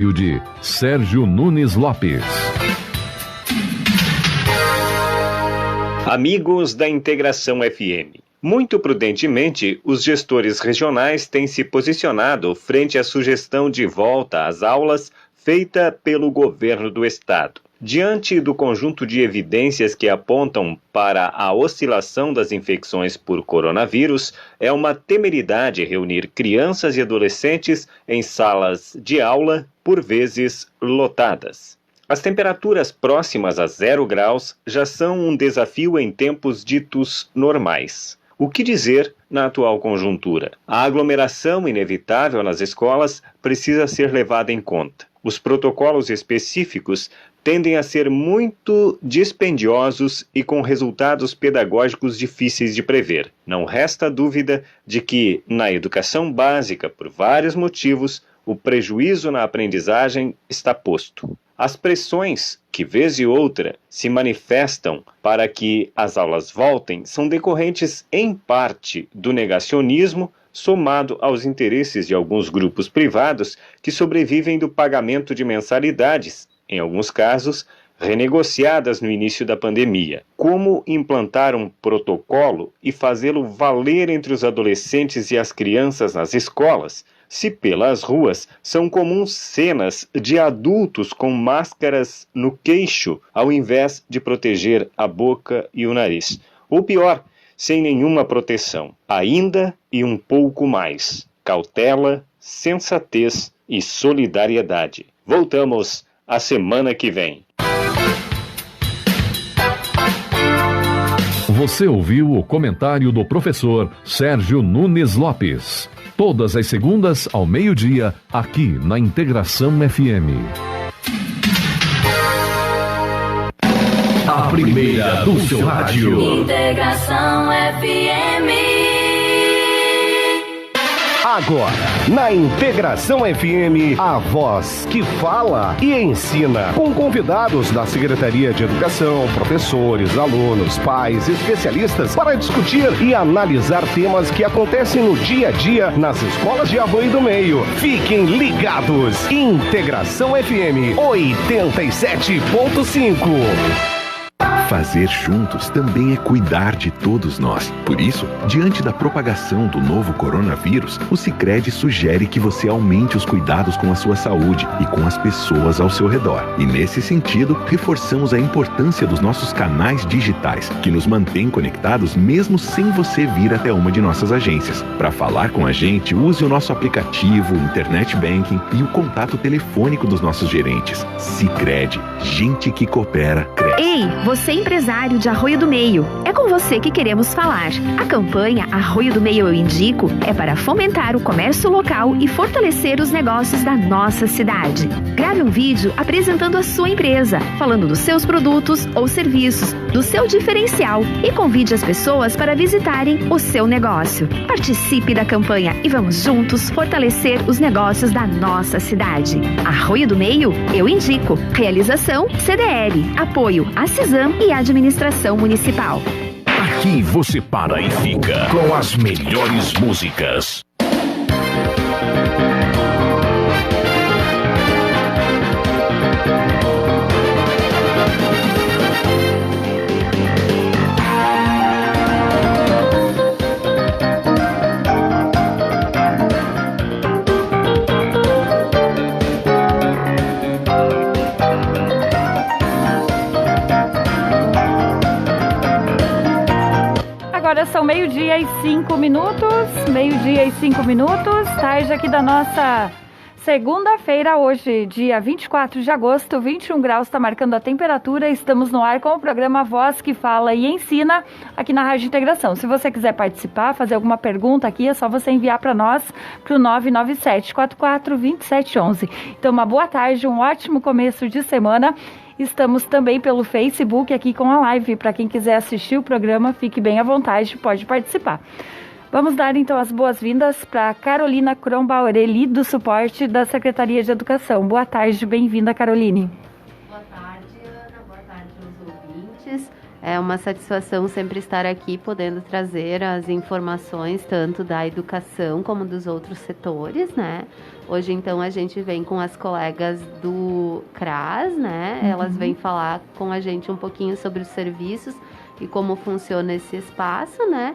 De Sérgio Nunes Lopes. Amigos da Integração FM. Muito prudentemente, os gestores regionais têm se posicionado frente à sugestão de volta às aulas feita pelo governo do estado. Diante do conjunto de evidências que apontam para a oscilação das infecções por coronavírus, é uma temeridade reunir crianças e adolescentes em salas de aula, por vezes lotadas. As temperaturas próximas a 0 graus já são um desafio em tempos ditos normais. O que dizer na atual conjuntura? A aglomeração inevitável nas escolas precisa ser levada em conta. Os protocolos específicos tendem a ser muito dispendiosos e com resultados pedagógicos difíceis de prever. Não resta dúvida de que, na educação básica, por vários motivos, o prejuízo na aprendizagem está posto. As pressões que, vez e outra, se manifestam para que as aulas voltem são decorrentes, em parte, do negacionismo, somado aos interesses de alguns grupos privados que sobrevivem do pagamento de mensalidades, em alguns casos, renegociadas no início da pandemia. Como implantar um protocolo e fazê-lo valer entre os adolescentes e as crianças nas escolas, se pelas ruas são comuns cenas de adultos com máscaras no queixo, ao invés de proteger a boca e o nariz? Ou pior, sem nenhuma proteção. Ainda e um pouco mais. Cautela, sensatez e solidariedade. Voltamos a semana que vem. Você ouviu o comentário do professor Sérgio Nunes Lopes. Todas as segundas ao meio-dia, aqui na Integração FM. A primeira do seu rádio. Integração FM. Agora, na Integração FM, a voz que fala e ensina, com convidados da Secretaria de Educação, professores, alunos, pais, especialistas, para discutir e analisar temas que acontecem no dia a dia nas escolas de Arroio do Meio. Fiquem ligados! Integração FM 87.5. Fazer juntos também é cuidar de todos nós. Por isso, diante da propagação do novo coronavírus, o Sicredi sugere que você aumente os cuidados com a sua saúde e com as pessoas ao seu redor. E nesse sentido, reforçamos a importância dos nossos canais digitais, que nos mantêm conectados mesmo sem você vir até uma de nossas agências. Para falar com a gente, use o nosso aplicativo, Internet Banking e o contato telefônico dos nossos gerentes. Sicredi, gente que coopera, cresce. Ei, você empresário de Arroio do Meio, é com você que queremos falar. A campanha Arroio do Meio Eu Indico é para fomentar o comércio local e fortalecer os negócios da nossa cidade. Grave um vídeo apresentando a sua empresa, falando dos seus produtos ou serviços, do seu diferencial e convide as pessoas para visitarem o seu negócio. Participe da campanha e vamos juntos fortalecer os negócios da nossa cidade. Arroio do Meio Eu Indico. Realização CDL. Apoio a CISAM e Administração Municipal. Aqui você para e fica com as melhores músicas. Agora são meio-dia e 5 minutos, tarde aqui da nossa segunda-feira, hoje, dia 24 de agosto, 21 graus, está marcando a temperatura. Estamos no ar com o programa Voz que Fala e Ensina, aqui na Rádio Integração. Se você quiser participar, fazer alguma pergunta aqui, é só você enviar para nós, para o 997-44-2711. Então, uma boa tarde, um ótimo começo de semana. Estamos também pelo Facebook aqui com a live. Para quem quiser assistir o programa, fique bem à vontade, pode participar. Vamos dar então as boas-vindas para Carolina Crombaureli, do suporte da Secretaria de Educação. Boa tarde, bem-vinda, Caroline. Boa tarde, Ana. Boa tarde aos ouvintes. É uma satisfação sempre estar aqui, podendo trazer as informações tanto da educação como dos outros setores, né? Hoje, então, a gente vem com as colegas do CRAS, né? Elas vêm falar com a gente um pouquinho sobre os serviços e como funciona esse espaço, né?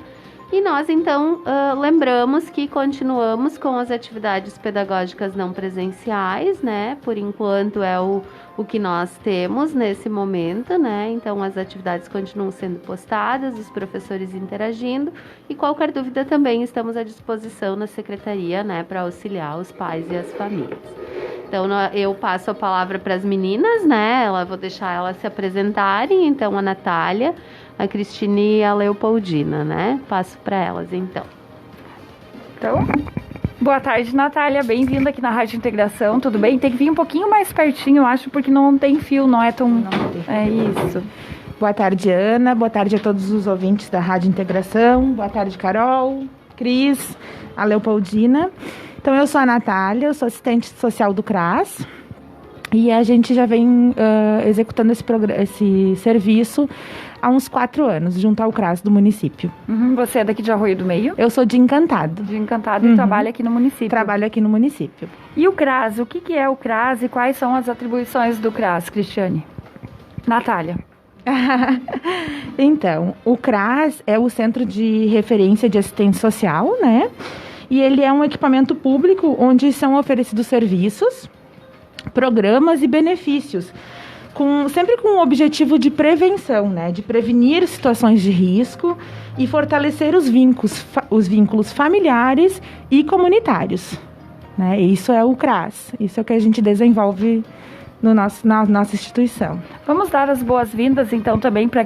E nós, então, lembramos que continuamos com as atividades pedagógicas não presenciais, né? Por enquanto é o que nós temos nesse momento, né? Então, as atividades continuam sendo postadas, os professores interagindo, e qualquer dúvida também estamos à disposição na secretaria, né? Para auxiliar os pais e as famílias. Então, eu passo a palavra para as meninas, né? Vou deixar elas se apresentarem. Então, a Natália, a Cristine e a Leopoldina, né? Passo para elas, então. Então, boa tarde, Natália. Bem-vinda aqui na Rádio Integração, tudo bem? Tem que vir um pouquinho mais pertinho, eu acho, porque não tem fio, não é tão... Não tem. É isso. Boa tarde, Ana. Boa tarde a todos os ouvintes da Rádio Integração. Boa tarde, Carol, Cris, a Leopoldina. Então, eu sou a Natália, eu sou assistente social do CRAS. E a gente já vem executando esse serviço há uns 4 anos, junto ao CRAS do município. Você é daqui de Arroio do Meio? Eu sou de Encantado. De Encantado e trabalha aqui no município? Trabalho aqui no município. E o CRAS, o que é o CRAS e quais são as atribuições do CRAS, Cristiane? Natália. Então, o CRAS é o Centro de Referência de Assistência Social, né? E ele é um equipamento público onde são oferecidos serviços, programas e benefícios, sempre com o objetivo de prevenção, né? De prevenir situações de risco e fortalecer os vínculos familiares e comunitários, né? Isso é o CRAS, isso é o que a gente desenvolve na nossa instituição. Vamos dar as boas-vindas, então, também para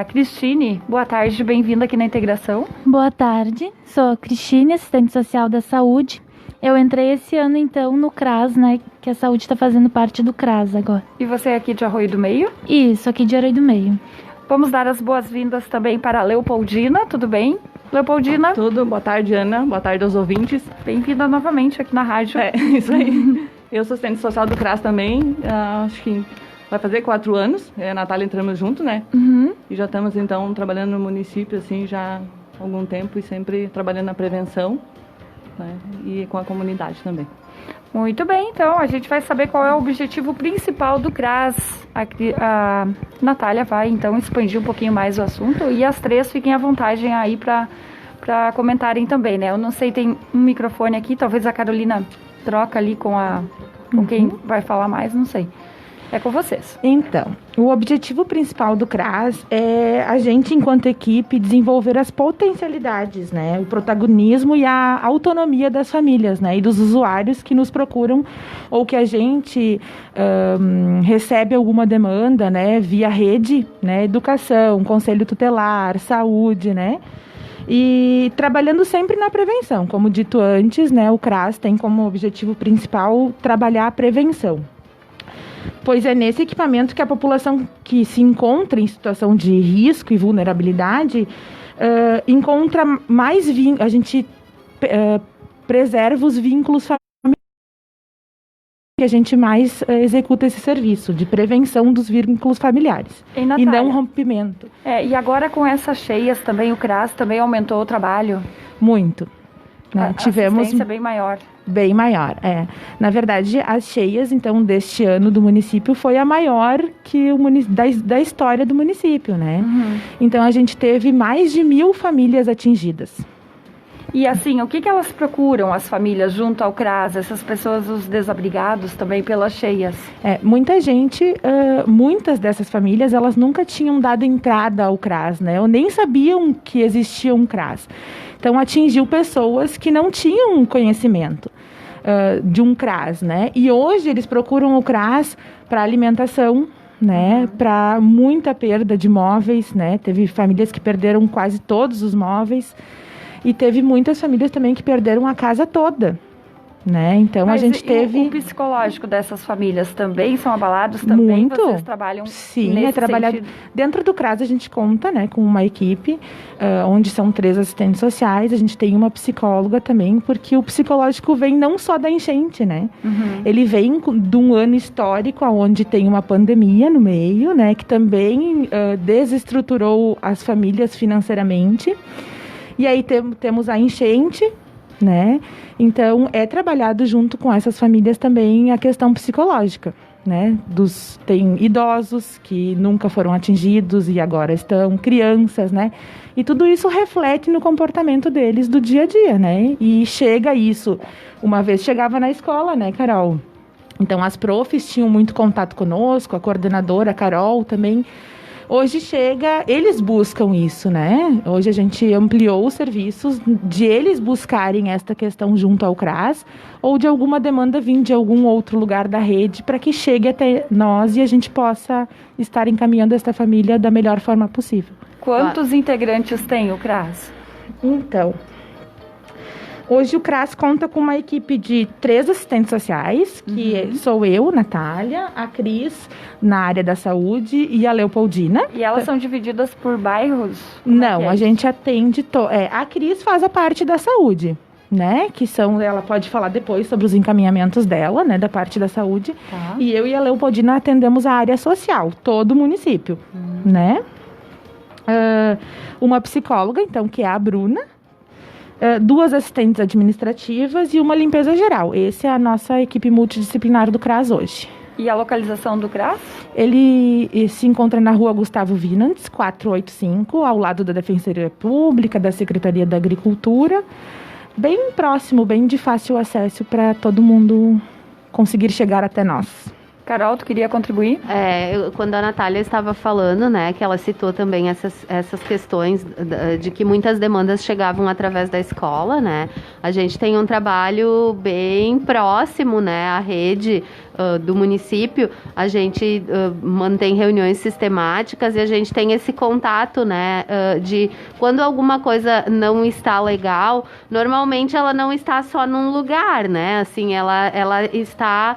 Cristine. Boa tarde, bem-vinda aqui na Integração. Boa tarde, sou a Cristine, assistente social da saúde. Eu entrei esse ano, então, no CRAS, né, que a saúde está fazendo parte do CRAS agora. E você é aqui de Arroio do Meio? Isso, aqui de Arroio do Meio. Vamos dar as boas-vindas também para a Leopoldina, tudo bem? Leopoldina? Tudo, boa tarde, Ana, boa tarde aos ouvintes. Bem-vinda novamente aqui na rádio. É, isso aí. Eu sou assistente social do CRAS também, acho que vai fazer 4 anos, eu e a Natália entramos junto, né? E já estamos, então, trabalhando no município, assim, já há algum tempo e sempre trabalhando na prevenção, né? E com a comunidade também. Muito bem, então, a gente vai saber qual é o objetivo principal do CRAS. A Natália vai, então, expandir um pouquinho mais o assunto e as 3 fiquem à vontade aí para comentarem também, né? Eu não sei, tem um microfone aqui, talvez a Carolina troca ali com quem vai falar mais, não sei. É com vocês. Então, o objetivo principal do CRAS é a gente, enquanto equipe, desenvolver as potencialidades, né? O protagonismo e a autonomia das famílias, né? E dos usuários que nos procuram ou que a gente recebe alguma demanda, né? Via rede, né? Educação, conselho tutelar, saúde, né? E trabalhando sempre na prevenção. Como dito antes, né? O CRAS tem como objetivo principal trabalhar a prevenção. Pois é nesse equipamento que a população que se encontra em situação de risco e vulnerabilidade encontra mais a gente preserva os vínculos familiares, que a gente mais executa esse serviço de prevenção dos vínculos familiares e não rompimento. E agora com essas cheias também, o CRAS também aumentou o trabalho? Muito. Né? Tivemos assistência bem maior. Bem maior, é. Na verdade, as cheias, então, deste ano do município foi a maior que da história do município, né? Então, a gente teve mais de 1.000 famílias atingidas. E assim, o que elas procuram, as famílias, junto ao CRAS, essas pessoas, os desabrigados também pelas cheias? Muita gente, muitas dessas famílias, elas nunca tinham dado entrada ao CRAS, né? Ou nem sabiam que existia um CRAS. Então, atingiu pessoas que não tinham conhecimento de um CRAS, né? E hoje eles procuram o CRAS para alimentação, né? Para muita perda de móveis, né? Teve famílias que perderam quase todos os móveis. E teve muitas famílias também que perderam a casa toda, né? Então Mas a gente teve... o psicológico dessas famílias também são abalados também? Muito. Vocês trabalham Sim, nesse é trabalhado. sentido? Dentro do CRAS a gente conta, né, com uma equipe, onde são 3 assistentes sociais, a gente tem uma psicóloga também, porque o psicológico vem não só da enchente, né? Ele vem de um ano histórico, onde tem uma pandemia no meio, né, que também desestruturou as famílias financeiramente. E aí temos a enchente, né? Então, é trabalhado junto com essas famílias também a questão psicológica, né? Tem idosos que nunca foram atingidos e agora estão, crianças, né? E tudo isso reflete no comportamento deles do dia a dia, né? E chega isso, uma vez chegava na escola, né, Carol? Então, as profs tinham muito contato conosco, a coordenadora, a Carol também. Hoje eles buscam isso, né? Hoje a gente ampliou os serviços de eles buscarem esta questão junto ao CRAS ou de alguma demanda vir de algum outro lugar da rede para que chegue até nós e a gente possa estar encaminhando esta família da melhor forma possível. Quantos integrantes tem o CRAS? Então, hoje o CRAS conta com uma equipe de 3 assistentes sociais, que sou eu, Natália, a Cris, na área da saúde, e a Leopoldina. E elas são divididas por bairros? Não, a gente atende... a Cris faz a parte da saúde, né? Ela pode falar depois sobre os encaminhamentos dela, né? Da parte da saúde. Tá. E eu e a Leopoldina atendemos a área social, todo o município, né? Uma psicóloga, então, que é a Bruna. 2 assistentes administrativas e uma limpeza geral. Essa é a nossa equipe multidisciplinar do CRAS hoje. E a localização do CRAS? Ele se encontra na rua Gustavo Vinantes, 485, ao lado da Defensoria Pública, da Secretaria da Agricultura. Bem próximo, bem de fácil acesso para todo mundo conseguir chegar até nós. Carol, tu queria contribuir? Quando a Natália estava falando, né, que ela citou também essas questões de que muitas demandas chegavam através da escola, né? A gente tem um trabalho bem próximo, né, à rede do município. A gente mantém reuniões sistemáticas e a gente tem esse contato, né, de quando alguma coisa não está legal, normalmente ela não está só num lugar, né? Assim, ela está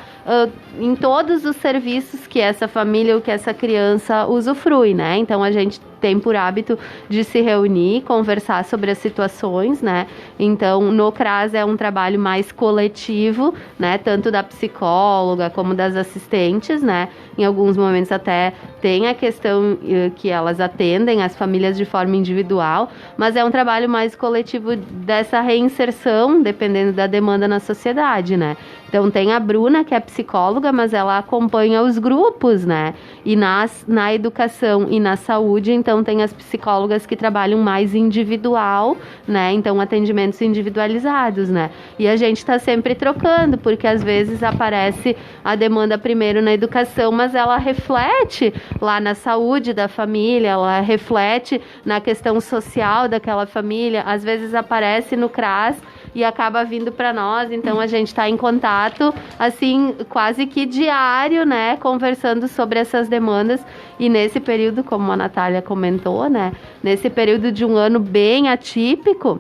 em todos os serviços que essa família ou que essa criança usufrui, né? Então a gente tem por hábito de se reunir, conversar sobre as situações, né? Então, no CRAS é um trabalho mais coletivo, né? Tanto da psicóloga como das assistentes, né? Em alguns momentos até tem a questão que elas atendem as famílias de forma individual, mas é um trabalho mais coletivo dessa reinserção, dependendo da demanda na sociedade, né? Então, tem a Bruna, que é psicóloga, mas ela acompanha os grupos, né? E na educação e na saúde, então, tem as psicólogas que trabalham mais individual, né? Então, atendimentos individualizados, né? E a gente está sempre trocando, porque às vezes aparece a demanda primeiro na educação, mas ela reflete lá na saúde da família, ela reflete na questão social daquela família, às vezes aparece no CRAS e acaba vindo para nós, então a gente está em contato, assim, quase que diário, né, conversando sobre essas demandas, e nesse período, como a Natália comentou, né, nesse período de um ano bem atípico,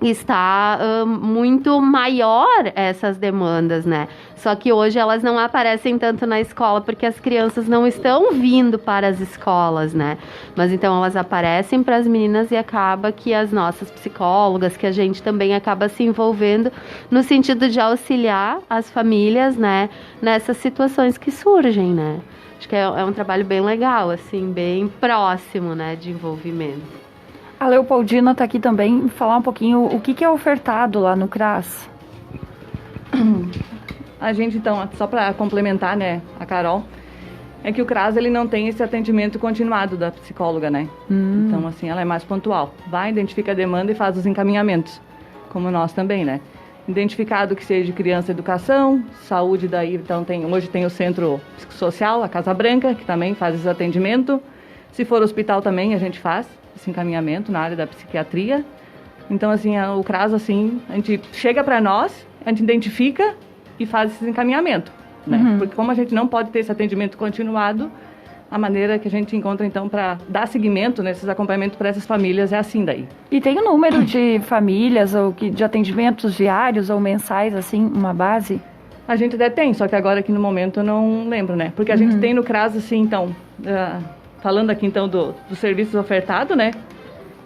está muito maior essas demandas, né? Só que hoje elas não aparecem tanto na escola porque as crianças não estão vindo para as escolas, né? Mas então elas aparecem para as meninas e acaba que as nossas psicólogas, que a gente também acaba se envolvendo no sentido de auxiliar as famílias, né? Nessas situações que surgem, né? Acho que é um trabalho bem legal, assim, bem próximo, né? De envolvimento. A Leopoldina está aqui também, falar um pouquinho o que é ofertado lá no CRAS. A gente, então, só para complementar, né, a Carol, é que o CRAS ele não tem esse atendimento continuado da psicóloga, né? Então, assim, ela é mais pontual. Vai, identifica a demanda e faz os encaminhamentos, como nós também, né? Identificado que seja de criança, educação, saúde, daí, então, hoje tem o Centro Psicossocial, a Casa Branca, que também faz esse atendimento. Se for hospital também, a gente faz esse encaminhamento na área da psiquiatria. Então, assim, o CRAS, assim, a gente chega para nós, a gente identifica e faz esse encaminhamento, né? Porque como a gente não pode ter esse atendimento continuado, a maneira que a gente encontra, então, para dar seguimento nesses acompanhamentos para essas famílias é assim daí. E tem o número de famílias ou de atendimentos diários ou mensais, assim, uma base? A gente até tem, só que agora aqui no momento eu não lembro, né? Porque a gente tem no CRAS, assim, então, falando aqui então dos serviços ofertados, né?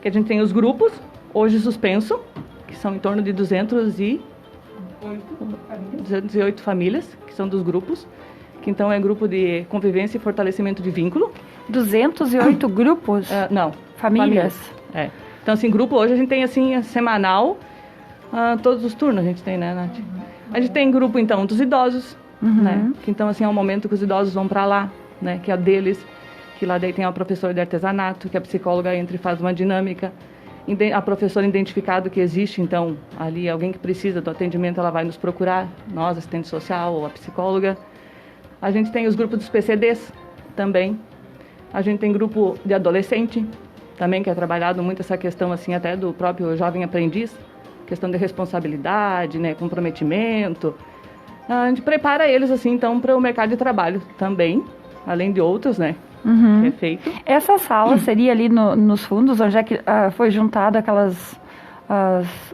Que a gente tem os grupos, hoje suspenso, que são em torno de 208 famílias, que são dos grupos, que então é grupo de convivência e fortalecimento de vínculo. 208 grupos? Não. Famílias? É. Então, assim, grupo hoje a gente tem, assim, semanal, todos os turnos a gente tem, né, Nath? A gente tem grupo, então, dos idosos, né? Que, então, assim, é um momento que os idosos vão para lá, né? Que é a deles, que lá daí tem a professora de artesanato, que a psicóloga entra e faz uma dinâmica. A professora identificado que existe, então, ali alguém que precisa do atendimento, ela vai nos procurar, nós, assistente social ou a psicóloga. A gente tem os grupos dos PCDs também. A gente tem grupo de adolescente também, que é trabalhado muito essa questão, assim, até do próprio jovem aprendiz, questão de responsabilidade, né, comprometimento. A gente prepara eles, assim, então, para o mercado de trabalho também, além de outros, né, que é feito. Essa sala seria ali nos fundos, onde é que foi juntado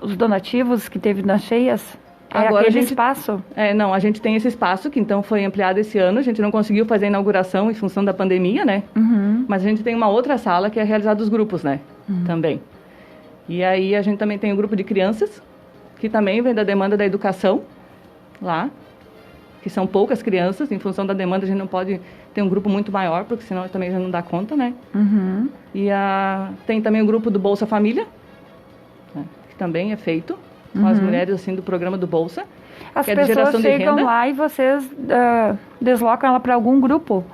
os donativos que teve nas cheias? Agora aquele espaço? Não, a gente tem esse espaço que então foi ampliado esse ano. A gente não conseguiu fazer a inauguração em função da pandemia, né? Mas a gente tem uma outra sala que é realizada os grupos, né? Também. E aí a gente também tem um grupo de crianças, que também vem da demanda da educação, lá. Que são poucas crianças, em função da demanda a gente não pode ter um grupo muito maior, porque senão também já não dá conta, né? E tem também o grupo do Bolsa Família, né? Que também é feito com as mulheres, assim, do programa do Bolsa. As que é de pessoas geração chegam de renda. lá e vocês deslocam ela para algum grupo?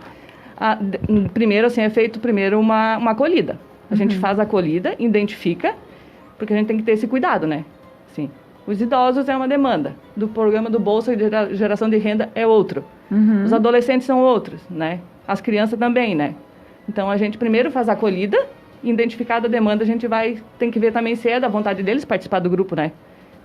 Primeiro, assim, é feito uma acolhida. A gente faz a acolhida, identifica, porque a gente tem que ter esse cuidado, né? Assim, os idosos é uma demanda, do programa do Bolsa de geração de renda é outro. Os adolescentes são outros, né? As crianças também, né? Então, a gente primeiro faz a acolhida, identificada a demanda, a gente tem que ver também se é da vontade deles participar do grupo, né?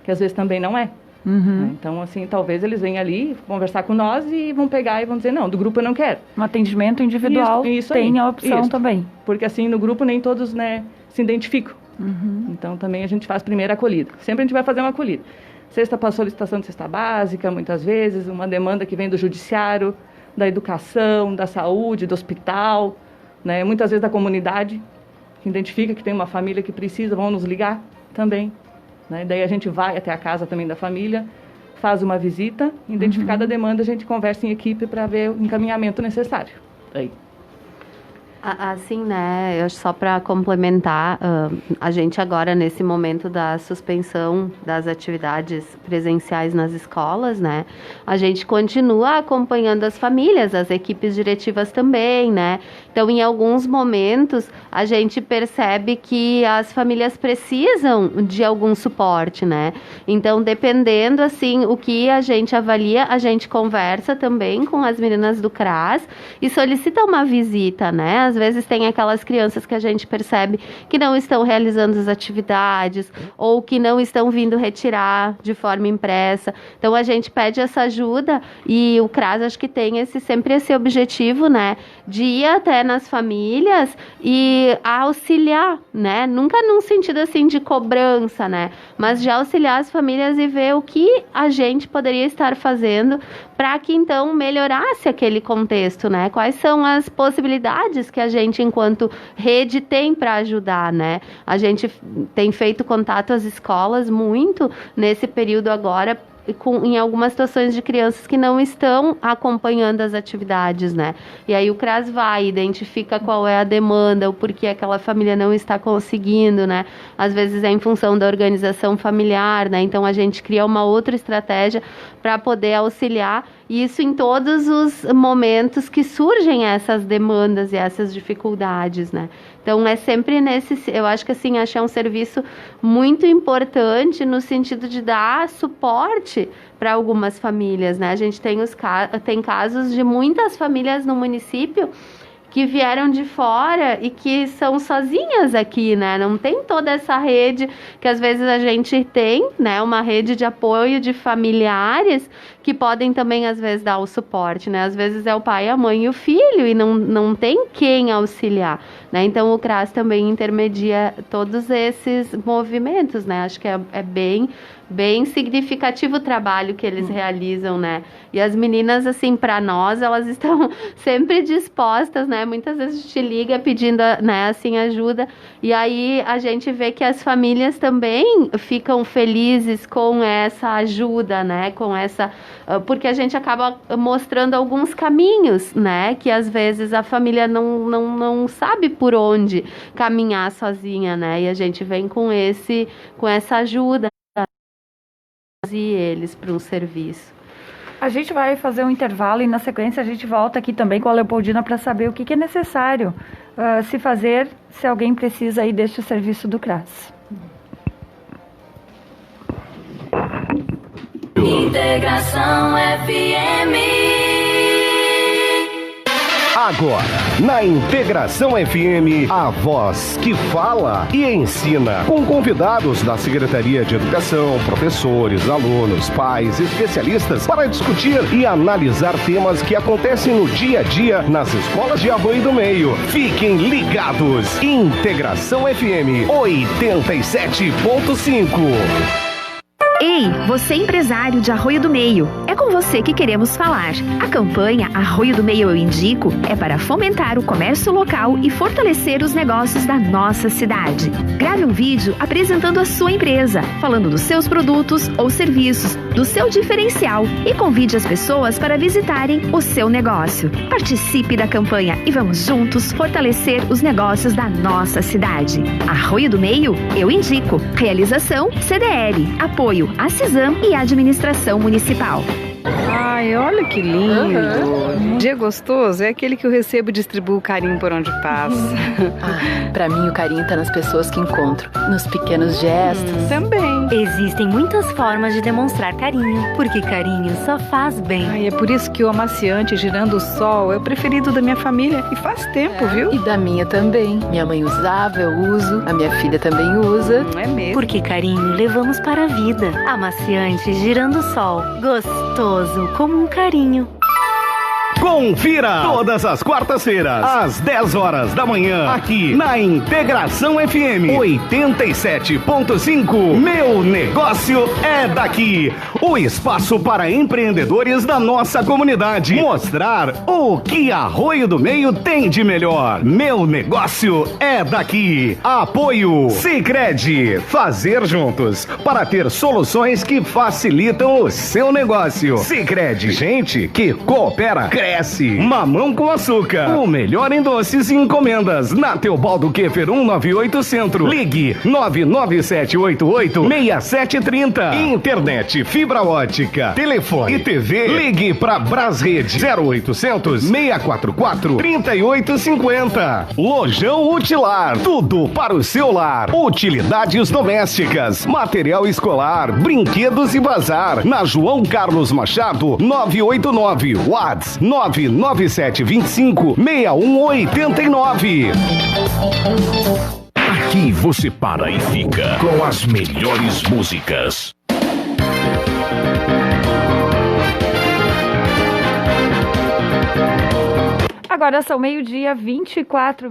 Que às vezes também não é. Né? Então, assim, talvez eles venham ali conversar com nós e vão pegar e vão dizer, não, do grupo eu não quero. Um atendimento individual isso tem aí, a opção também. Porque, assim, no grupo nem todos, né, se identificam. Então, também a gente faz primeiro a acolhida. Sempre a gente vai fazer uma acolhida. Sexta para solicitação de cesta básica, muitas vezes, uma demanda que vem do judiciário, da educação, da saúde, do hospital, né? Muitas vezes da comunidade, que identifica que tem uma família que precisa, vão nos ligar também. Né? Daí a gente vai até a casa também da família, faz uma visita, identificada a demanda, a gente conversa em equipe para ver o encaminhamento necessário. Aí. Assim, né, só para complementar, a gente agora, nesse momento da suspensão das atividades presenciais nas escolas, né, a gente continua acompanhando as famílias, as equipes diretivas também, né, então em alguns momentos a gente percebe que as famílias precisam de algum suporte, né, então dependendo, assim, o que a gente avalia, a gente conversa também com as meninas do CRAS e solicita uma visita, né, às vezes tem aquelas crianças que a gente percebe que não estão realizando as atividades ou que não estão vindo retirar de forma impressa. Então, a gente pede essa ajuda e o CRAS acho que tem sempre esse objetivo, né, de ir até nas famílias e auxiliar, né, nunca num sentido assim de cobrança, né, mas de auxiliar as famílias e ver o que a gente poderia estar fazendo para que então melhorasse aquele contexto, né, quais são as possibilidades que a gente enquanto rede tem para ajudar, né? A gente tem feito contato às escolas muito nesse período agora, em algumas situações de crianças que não estão acompanhando as atividades, né? E aí o CRAS vai, identifica qual é a demanda, o porquê aquela família não está conseguindo, né? Às vezes é em função da organização familiar, né? Então a gente cria uma outra estratégia para poder auxiliar isso em todos os momentos que surgem essas demandas e essas dificuldades, né? Então, é sempre eu acho que assim, achei um serviço muito importante no sentido de dar suporte para algumas famílias, né? A gente tem casos de muitas famílias no município que vieram de fora e que são sozinhas aqui, né? Não tem toda essa rede que às vezes a gente tem, né? Uma rede de apoio de familiares que podem também, às vezes, dar o suporte, né? Às vezes é o pai, a mãe e o filho, e não tem quem auxiliar, né? Então, o CRAS também intermedia todos esses movimentos, né? Acho que é bem significativo o trabalho que eles realizam, né? E as meninas, assim, para nós, elas estão sempre dispostas, né? Muitas vezes a gente liga pedindo, né, assim, ajuda, e aí a gente vê que as famílias também ficam felizes com essa ajuda, né? Com essa... Porque a gente acaba mostrando alguns caminhos, né? Que às vezes a família não sabe por onde caminhar sozinha, né? E a gente vem com essa ajuda e eles para um serviço. A gente vai fazer um intervalo e na sequência a gente volta aqui também com a Leopoldina para saber o que é necessário se fazer se alguém precisa aí deste serviço do CRAS. Integração FM. Agora, na Integração FM, a voz que fala e ensina, com convidados da Secretaria de Educação, professores, alunos, pais, especialistas, para discutir e analisar temas que acontecem no dia a dia nas escolas de Arroio do Meio. Fiquem ligados. Integração FM 87.5. Ei, você empresário de Arroio do Meio, é com você que queremos falar. A campanha Arroio do Meio Eu Indico é para fomentar o comércio local e fortalecer os negócios da nossa cidade. Grave um vídeo apresentando a sua empresa, falando dos seus produtos ou serviços, do seu diferencial e convide as pessoas para visitarem o seu negócio. Participe da campanha e vamos juntos fortalecer os negócios da nossa cidade. Arroio do Meio Eu Indico. Realização CDL. Apoio a CISAM e a Administração Municipal. Ai, olha que lindo. Dia gostoso é aquele que eu recebo e distribuo carinho por onde passa. Pra mim o carinho tá nas pessoas que encontro, nos pequenos gestos. Também. Existem muitas formas de demonstrar carinho, porque carinho só faz bem. Ai, é por isso que o amaciante Girando o Sol é o preferido da minha família e faz tempo, viu? E da minha também. Minha mãe usava, eu uso, a minha filha também usa. Não é mesmo? Porque carinho levamos para a vida. Amaciante Girando o Sol. Gostoso como um carinho. Confira todas as quartas-feiras, às 10 horas da manhã, aqui na Integração FM 87.5. Meu negócio é daqui. O espaço para empreendedores da nossa comunidade. Mostrar o que Arroio do Meio tem de melhor. Meu negócio é daqui. Apoio Sicredi. Fazer juntos para ter soluções que facilitam o seu negócio. Sicredi, gente que coopera, cresce. Mamão com Açúcar, o melhor em doces e encomendas, na Teobaldo Keffer 198 Centro. Ligue 997886730. Internet, fibra ótica, telefone e TV. Ligue para Brasrede 0800 644 3850. Lojão Utilar, tudo para o seu lar. Utilidades domésticas, material escolar, brinquedos e bazar. Na João Carlos Machado 989. Watts 99725-6189. Aqui você para e fica com as melhores músicas. Agora são 12h24,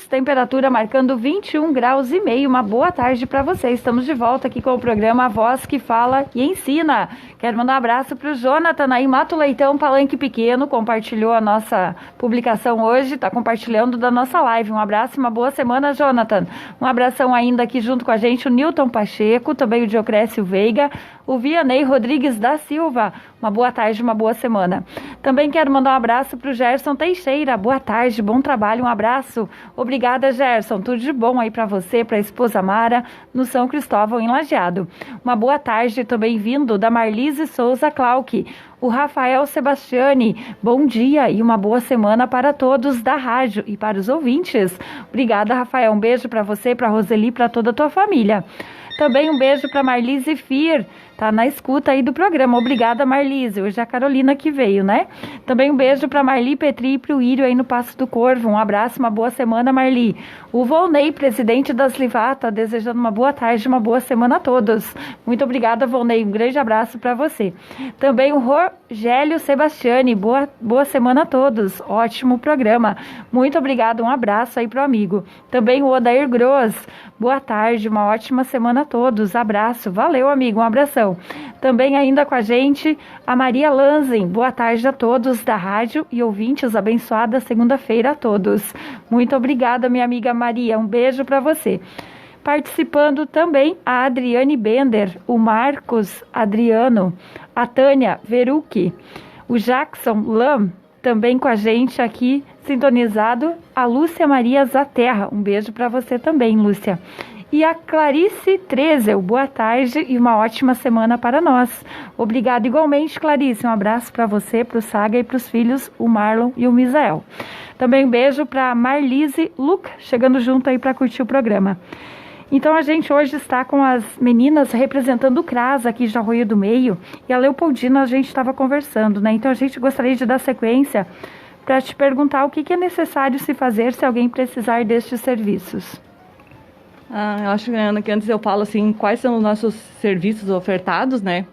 temperatura marcando 21 graus e meio. Uma boa tarde para vocês. Estamos de volta aqui com o programa A Voz que Fala e Ensina. Quero mandar um abraço para o Jonathan aí, Mato Leitão, Palanque Pequeno, compartilhou a nossa publicação hoje, está compartilhando da nossa live. Um abraço e uma boa semana, Jonathan. Um abração ainda aqui junto com a gente, o Newton Pacheco, também o Diocrécio Veiga, o Vianney Rodrigues da Silva. Uma boa tarde, uma boa semana. Também quero mandar um abraço para o Gerson Teixeira. Boa tarde, bom trabalho, um abraço. Obrigada, Gerson. Tudo de bom aí para você, para a esposa Mara, no São Cristóvão, em Lajeado. Uma boa tarde também vindo da Marlise Souza Clark. O Rafael Sebastiani, bom dia e uma boa semana para todos da rádio e para os ouvintes. Obrigada, Rafael. Um beijo para você, para a Roseli, para toda a tua família. Também um beijo para Marlise Fir, tá na escuta aí do programa. Obrigada, Marlise. Hoje é a Carolina que veio, né? Também um beijo para Marli Petri e para o Írio aí no Passo do Corvo. Um abraço, uma boa semana, Marli. O Volney, presidente da Slivata, desejando uma boa tarde, uma boa semana a todos. Muito obrigada, Volney. Um grande abraço para você. Também o Rogélio Sebastiani. Boa semana a todos. Ótimo programa. Muito obrigada. Um abraço aí pro amigo. Também o Odair Gross. Boa tarde, uma ótima semana a todos. Abraço. Valeu, amigo. Um abração. Também ainda com a gente, a Maria Lanzen. Boa tarde a todos da rádio e ouvintes. Abençoada segunda-feira a todos. Muito obrigada, minha amiga Maria. Um beijo para você. Participando também a Adriane Bender, o Marcos Adriano, a Tânia Verucchi, o Jackson Lam, também com a gente aqui sintonizado, a Lúcia Maria Zaterra. Um beijo para você também, Lúcia. E a Clarice Trezel, boa tarde e uma ótima semana para nós. Obrigada igualmente, Clarice. Um abraço para você, para o Saga e para os filhos, o Marlon e o Misael. Também um beijo para Marlise Luca, chegando junto aí para curtir o programa. Então a gente hoje está com as meninas representando o CRAS aqui de Arroio do Meio e a Leopoldina a gente estava conversando, né? Então a gente gostaria de dar sequência para te perguntar o que é necessário se fazer se alguém precisar destes serviços. Eu acho, Ana, que antes eu falo assim, quais são os nossos serviços ofertados, né?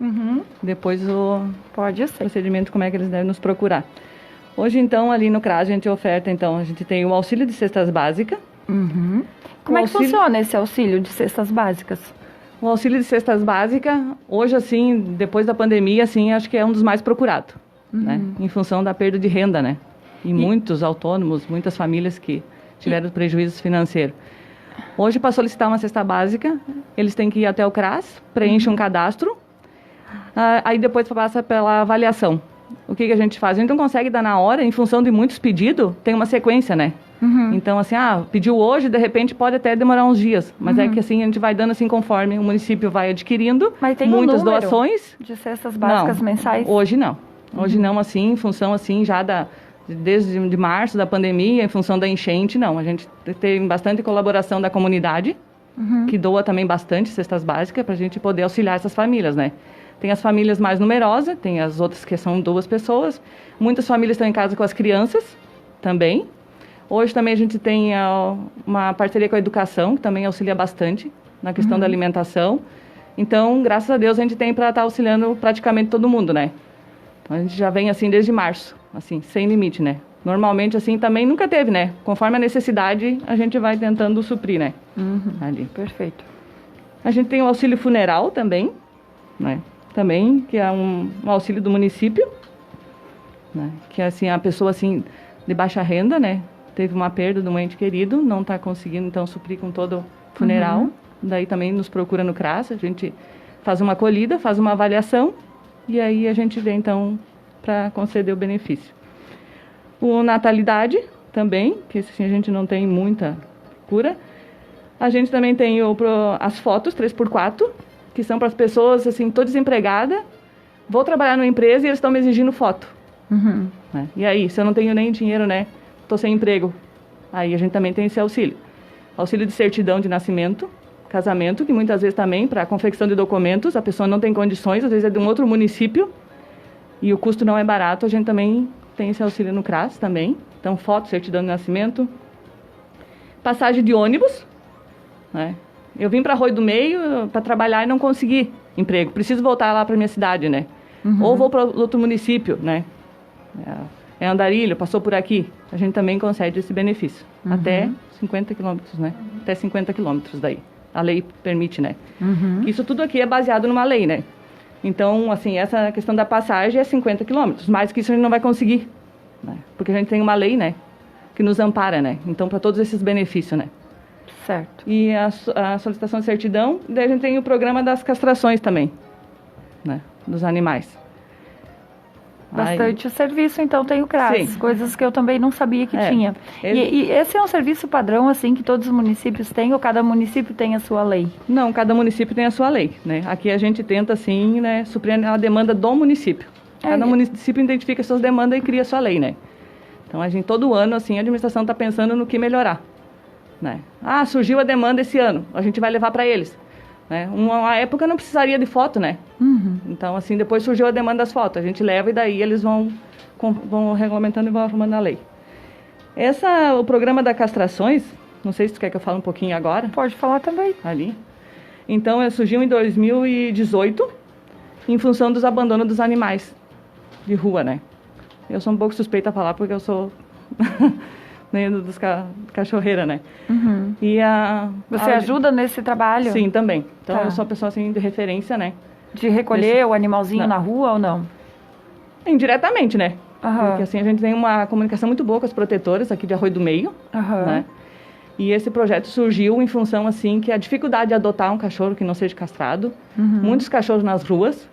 Depois o procedimento, como é que eles devem nos procurar. Hoje, então, ali no CRAS, a gente oferta, então, a gente tem o auxílio de cestas básicas. Como é que funciona esse auxílio de cestas básicas? O auxílio de cestas básicas, hoje, assim, depois da pandemia, assim, acho que é um dos mais procurados, né? Em função da perda de renda, né? E muitos autônomos, muitas famílias que tiveram prejuízos financeiros. Hoje, para solicitar uma cesta básica, eles têm que ir até o CRAS, preenche um cadastro, aí depois passa pela avaliação. O que a gente faz? A gente não consegue dar na hora, em função de muitos pedidos, tem uma sequência, né? Então, assim, pediu hoje, de repente pode até demorar uns dias, mas é que assim, a gente vai dando assim conforme o município vai adquirindo. Mas tem muitas um número doações. De cestas básicas mensais? Hoje não. Hoje não, assim, em função assim, já desde de março da pandemia, em função da enchente, não. A gente tem bastante colaboração da comunidade, que doa também bastante cestas básicas para a gente poder auxiliar essas famílias, né? Tem as famílias mais numerosas, tem as outras que são 2 pessoas. Muitas famílias estão em casa com as crianças também. Hoje também a gente tem uma parceria com a educação, que também auxilia bastante na questão da alimentação. Então, graças a Deus, a gente tem para estar auxiliando praticamente todo mundo, né? Então, a gente já vem assim desde março, assim, sem limite, né? Normalmente, assim, também nunca teve, né? Conforme a necessidade, a gente vai tentando suprir, né? Ali. Perfeito. A gente tem o auxílio funeral também, né? Também, que é um auxílio do município, né? Que é, assim, a pessoa, assim, de baixa renda, né? Teve uma perda de um ente querido, não está conseguindo, então, suprir com todo o funeral. Daí também nos procura no CRAS, a gente faz uma acolhida, faz uma avaliação e aí a gente vem, então, para conceder o benefício. O natalidade também, que assim, a gente não tem muita cura. A gente também tem as fotos 3x4, que são para as pessoas, assim, estou desempregada, vou trabalhar numa empresa e eles estão me exigindo foto. Né? E aí, se eu não tenho nem dinheiro, né? Estou sem emprego. Aí a gente também tem esse auxílio. Auxílio de certidão de nascimento, casamento, que muitas vezes também, para a confecção de documentos, a pessoa não tem condições, às vezes é de um outro município, e o custo não é barato, a gente também tem esse auxílio no CRAS também. Então, foto, certidão de nascimento. Passagem de ônibus, né? Eu vim para Arroio do Meio para trabalhar e não consegui emprego. Preciso voltar lá para minha cidade, né? Ou vou para outro município, né? É Andarilho, passou por aqui. A gente também concede esse benefício. Até 50 quilômetros, né? Até 50 quilômetros daí. A lei permite, né? Isso tudo aqui é baseado numa lei, né? Então, assim, essa questão da passagem é 50 quilômetros. Mais que isso a gente não vai conseguir, né? Porque a gente tem uma lei, né? Que nos ampara, né? Então, para todos esses benefícios, né? Certo. E a solicitação de certidão, daí a gente tem o programa das castrações também, né? Dos animais. Bastante serviço, então tem o CRAS, sim. Coisas que eu também não sabia que tinha. E esse é um serviço padrão, assim, que todos os municípios têm, ou cada município tem a sua lei? Não, cada município tem a sua lei, né? Aqui a gente tenta, assim, né, suprir a demanda do município. Cada município identifica suas demandas e cria sua lei, né? Então, a gente, todo ano, assim, a administração está pensando no que melhorar, né? Ah, surgiu a demanda esse ano, a gente vai levar para eles. Né? Uma época não precisaria de foto, né? Então, assim, depois surgiu a demanda das fotos. A gente leva e daí eles vão regulamentando e vão arrumando a lei. O programa das castrações, não sei se tu quer que eu fale um pouquinho agora. Pode falar também. Ali. Então, surgiu em 2018, em função dos abandonos dos animais de rua, né? Eu sou um pouco suspeita a falar porque eu sou... dos cachorreira, né? E Você ajuda nesse trabalho? Sim, também. Então, eu sou uma pessoa, assim, de referência, né? De recolher o animalzinho na rua ou não? Indiretamente, né? Porque, assim, a gente tem uma comunicação muito boa com as protetoras aqui de Arroio do Meio, né? E esse projeto surgiu em função, assim, que a dificuldade de adotar um cachorro que não seja castrado, muitos cachorros nas ruas,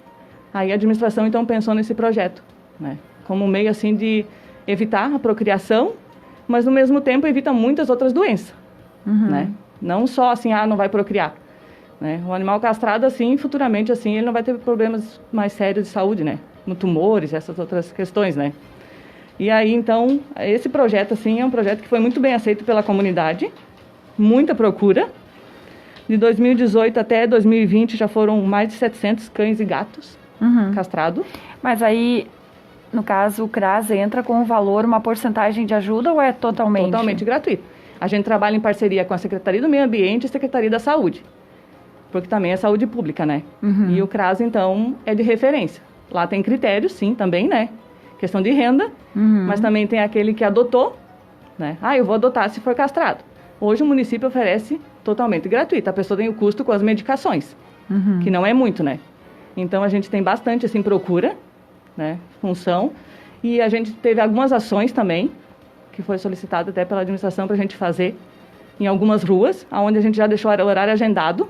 aí a administração, então, pensou nesse projeto, né? Como um meio, assim, de evitar a procriação, mas, no mesmo tempo, evita muitas outras doenças, né? Não só, assim, não vai procriar, né? O animal castrado, assim, futuramente, assim, ele não vai ter problemas mais sérios de saúde, né? No tumores, essas outras questões, né? E aí, então, esse projeto, assim, é um projeto que foi muito bem aceito pela comunidade, muita procura. De 2018 até 2020 já foram mais de 700 cães e gatos castrados. Mas aí... No caso, o CRAS entra com um valor, uma porcentagem de ajuda ou é totalmente? Totalmente gratuito. A gente trabalha em parceria com a Secretaria do Meio Ambiente e a Secretaria da Saúde, porque também é saúde pública, né? E o CRAS, então, é de referência. Lá tem critérios, sim, também, né? Questão de renda, mas também tem aquele que adotou, né? Eu vou adotar se for castrado. Hoje o município oferece totalmente gratuito. A pessoa tem o custo com as medicações, que não é muito, né? Então, a gente tem bastante, assim, procura, né, função, e a gente teve algumas ações também, que foi solicitado até pela administração para a gente fazer em algumas ruas, onde a gente já deixou o horário agendado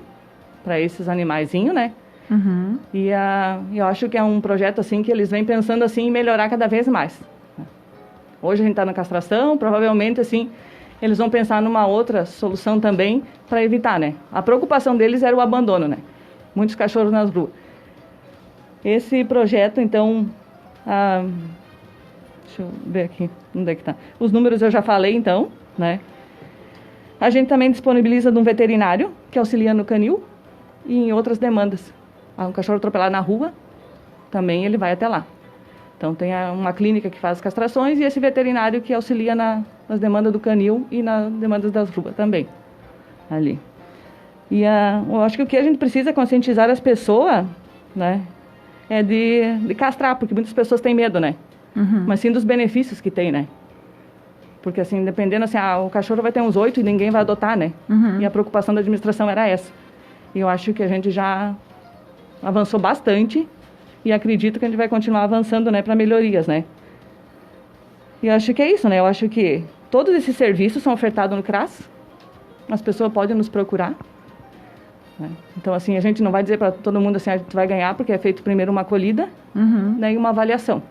para esses animaizinhos, né? E eu acho que é um projeto, assim, que eles vêm pensando, assim, em melhorar cada vez mais. Hoje a gente está na castração, provavelmente, assim, eles vão pensar numa outra solução também para evitar, né? A preocupação deles era o abandono, né? Muitos cachorros nas ruas. Esse projeto, então, deixa eu ver aqui, onde é que tá? Os números eu já falei, então, né? A gente também disponibiliza de um veterinário que auxilia no canil e em outras demandas. Um cachorro atropelado na rua, também ele vai até lá. Então, tem uma clínica que faz as castrações e esse veterinário que auxilia nas demandas do canil e nas demandas das ruas também, ali. E eu acho que o que a gente precisa é conscientizar as pessoas, né? É de castrar, porque muitas pessoas têm medo, né? Mas sim dos benefícios que tem, né? Porque, assim, dependendo, assim, o cachorro vai ter uns 8 e ninguém vai adotar, né? E a preocupação da administração era essa. E eu acho que a gente já avançou bastante e acredito que a gente vai continuar avançando, né, para melhorias, né? E eu acho que é isso, né? Eu acho que todos esses serviços são ofertados no CRAS, as pessoas podem nos procurar. Então, assim, a gente não vai dizer para todo mundo assim, a gente vai ganhar, porque é feito primeiro uma acolhida, né, e uma avaliação,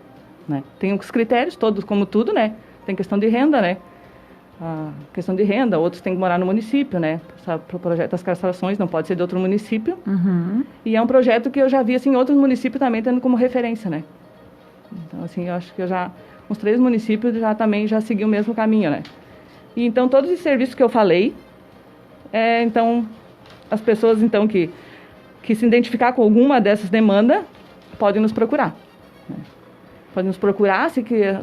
né? Tem os critérios, todos como tudo, né? Tem questão de renda, né? Questão de renda, outros têm que morar no município, né? Para o projeto das castrações, não pode ser de outro município. E é um projeto que eu já vi, assim, outros municípios também tendo como referência, né? Então, assim, eu acho que uns 3 municípios também já seguiu o mesmo caminho, né? E, então, todos os serviços que eu falei, então... As pessoas, então, que se identificar com alguma dessas demandas, podem nos procurar. Né? Podem nos procurar,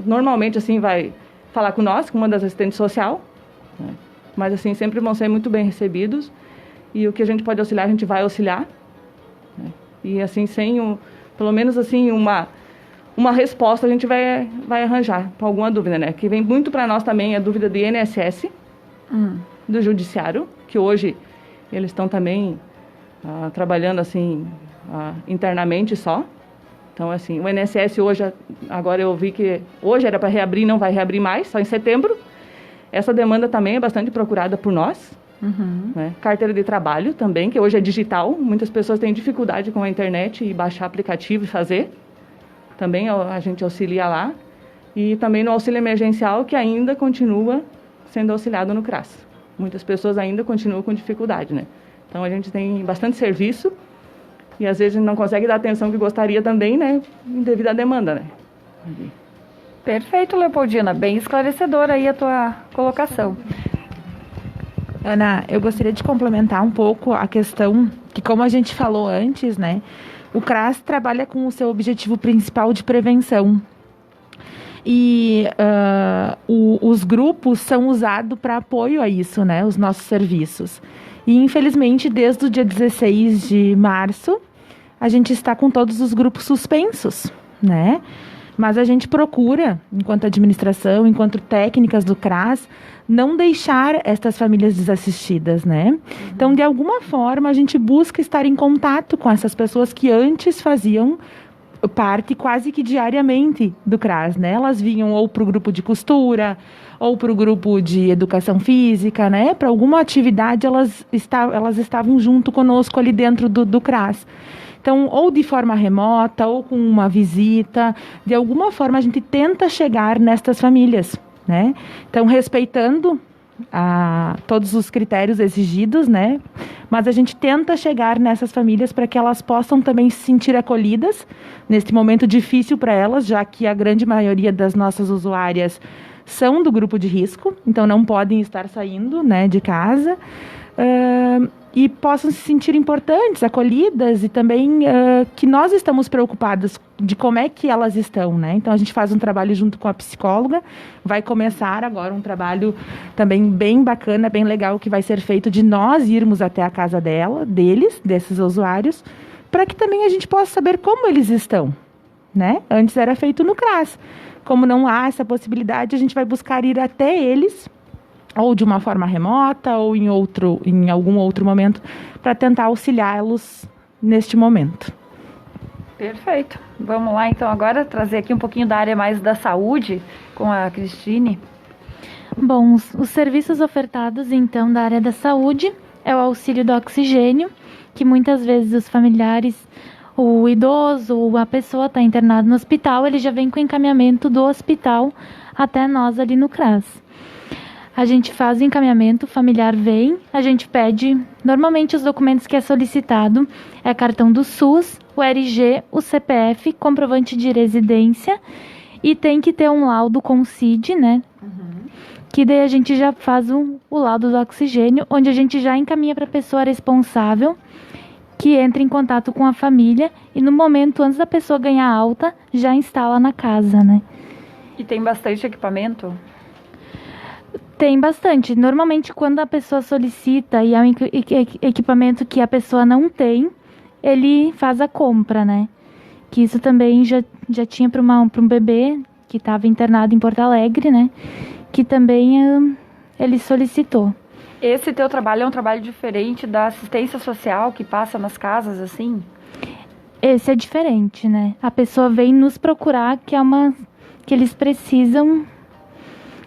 normalmente, assim, vai falar com nós, com uma das assistentes social, né? Mas, assim, sempre vão ser muito bem recebidos. E o que a gente pode auxiliar, a gente vai auxiliar. Né? E, assim, pelo menos, assim, uma resposta a gente vai arranjar para alguma dúvida, né? Que vem muito para nós também a dúvida do INSS, do Judiciário, que hoje... Eles estão também trabalhando, assim, internamente só. Então, assim, o INSS hoje, agora eu vi que hoje era para reabrir, não vai reabrir mais, só em setembro. Essa demanda também é bastante procurada por nós. Né? Carteira de trabalho também, que hoje é digital. Muitas pessoas têm dificuldade com a internet e baixar aplicativo e fazer. Também a gente auxilia lá. E também no auxílio emergencial, que ainda continua sendo auxiliado no CRAS. Muitas pessoas ainda continuam com dificuldade, né? Então, a gente tem bastante serviço E às vezes não consegue dar a atenção que gostaria também, né? Devido à demanda, né? Perfeito, Leopoldina. Bem esclarecedora aí a tua colocação. Ana, eu gostaria de complementar um pouco a questão que, como a gente falou antes, né? O CRAS trabalha com o seu objetivo principal de prevenção. E os grupos são usados para apoio a isso, né? Os nossos serviços. E, infelizmente, desde o dia 16 de março, a gente está com todos os grupos suspensos, né? Mas a gente procura, enquanto administração, enquanto técnicas do CRAS, não deixar estas famílias desassistidas, né? Então, de alguma forma, a gente busca estar em contato com essas pessoas que antes faziam parte quase que diariamente do CRAS, né? Elas vinham ou para o grupo de costura, ou para o grupo de educação física, né? Para alguma atividade, elas estavam junto conosco ali dentro do CRAS. Então, ou de forma remota, ou com uma visita, de alguma forma a gente tenta chegar nestas famílias, né? Então, respeitando todos os critérios exigidos, né? Mas a gente tenta chegar nessas famílias para que elas possam também se sentir acolhidas neste momento difícil para elas, já que a grande maioria das nossas usuárias são do grupo de risco, então não podem estar saindo, né, de casa, e possam se sentir importantes, acolhidas e também que nós estamos preocupados de como é que elas estão, né? Então a gente faz um trabalho junto com a psicóloga, vai começar agora um trabalho também bem bacana, bem legal, que vai ser feito de nós irmos até a casa desses usuários, para que também a gente possa saber como eles estão, né? Antes era feito no CRAS. Como não há essa possibilidade, a gente vai buscar ir até eles, ou de uma forma remota, ou em algum outro momento, para tentar auxiliá-los neste momento. Perfeito. Vamos lá, então, agora trazer aqui um pouquinho da área mais da saúde com a Cristine. Bom, os serviços ofertados, então, da área da saúde é o auxílio do oxigênio, que muitas vezes os familiares, o idoso ou a pessoa está internado no hospital, ele já vem com encaminhamento do hospital até nós ali no CRAS. A gente faz o encaminhamento, o familiar vem, a gente pede, normalmente os documentos que é solicitado é cartão do SUS, o RG, o CPF, comprovante de residência e tem que ter um laudo com o CID, né? Que daí a gente já faz o laudo do oxigênio, onde a gente já encaminha para a pessoa responsável que entra em contato com a família e no momento antes da pessoa ganhar alta, já instala na casa, né? E tem bastante equipamento? Tem bastante. Normalmente, quando a pessoa solicita e é um equipamento que a pessoa não tem, ele faz a compra, né? Que isso também já tinha para um bebê que estava internado em Porto Alegre, né? Que também ele solicitou. Esse teu trabalho é um trabalho diferente da assistência social que passa nas casas, assim? Esse é diferente, né? A pessoa vem nos procurar que eles precisam,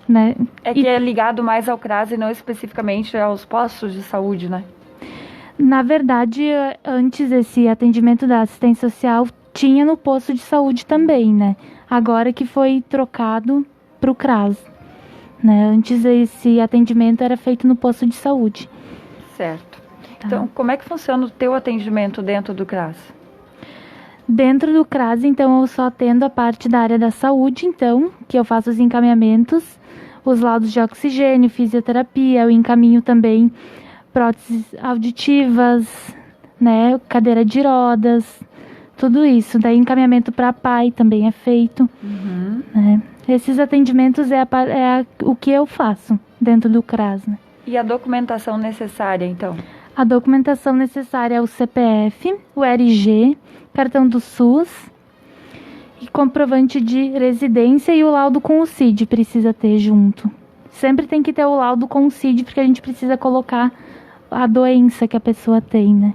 né? É que é ligado mais ao CRAS e não especificamente aos postos de saúde, né? Na verdade, antes esse atendimento da assistência social tinha no posto de saúde também, né? Agora que foi trocado para o CRAS, né? Antes esse atendimento era feito no posto de saúde. Certo. Tá. Então, como é que funciona o teu atendimento dentro do CRAS? Dentro do CRAS, então, eu só atendo a parte da área da saúde, então, que eu faço os encaminhamentos, os laudos de oxigênio, fisioterapia, eu encaminho também próteses auditivas, né, cadeira de rodas, tudo isso. Daí encaminhamento para pai também é feito. Né? Esses atendimentos o que eu faço dentro do CRAS. Né? E a documentação necessária, então? A documentação necessária é o CPF, o RG, cartão do SUS, e comprovante de residência e o laudo com o CID precisa ter junto. Sempre tem que ter o laudo com o CID, porque a gente precisa colocar a doença que a pessoa tem, né?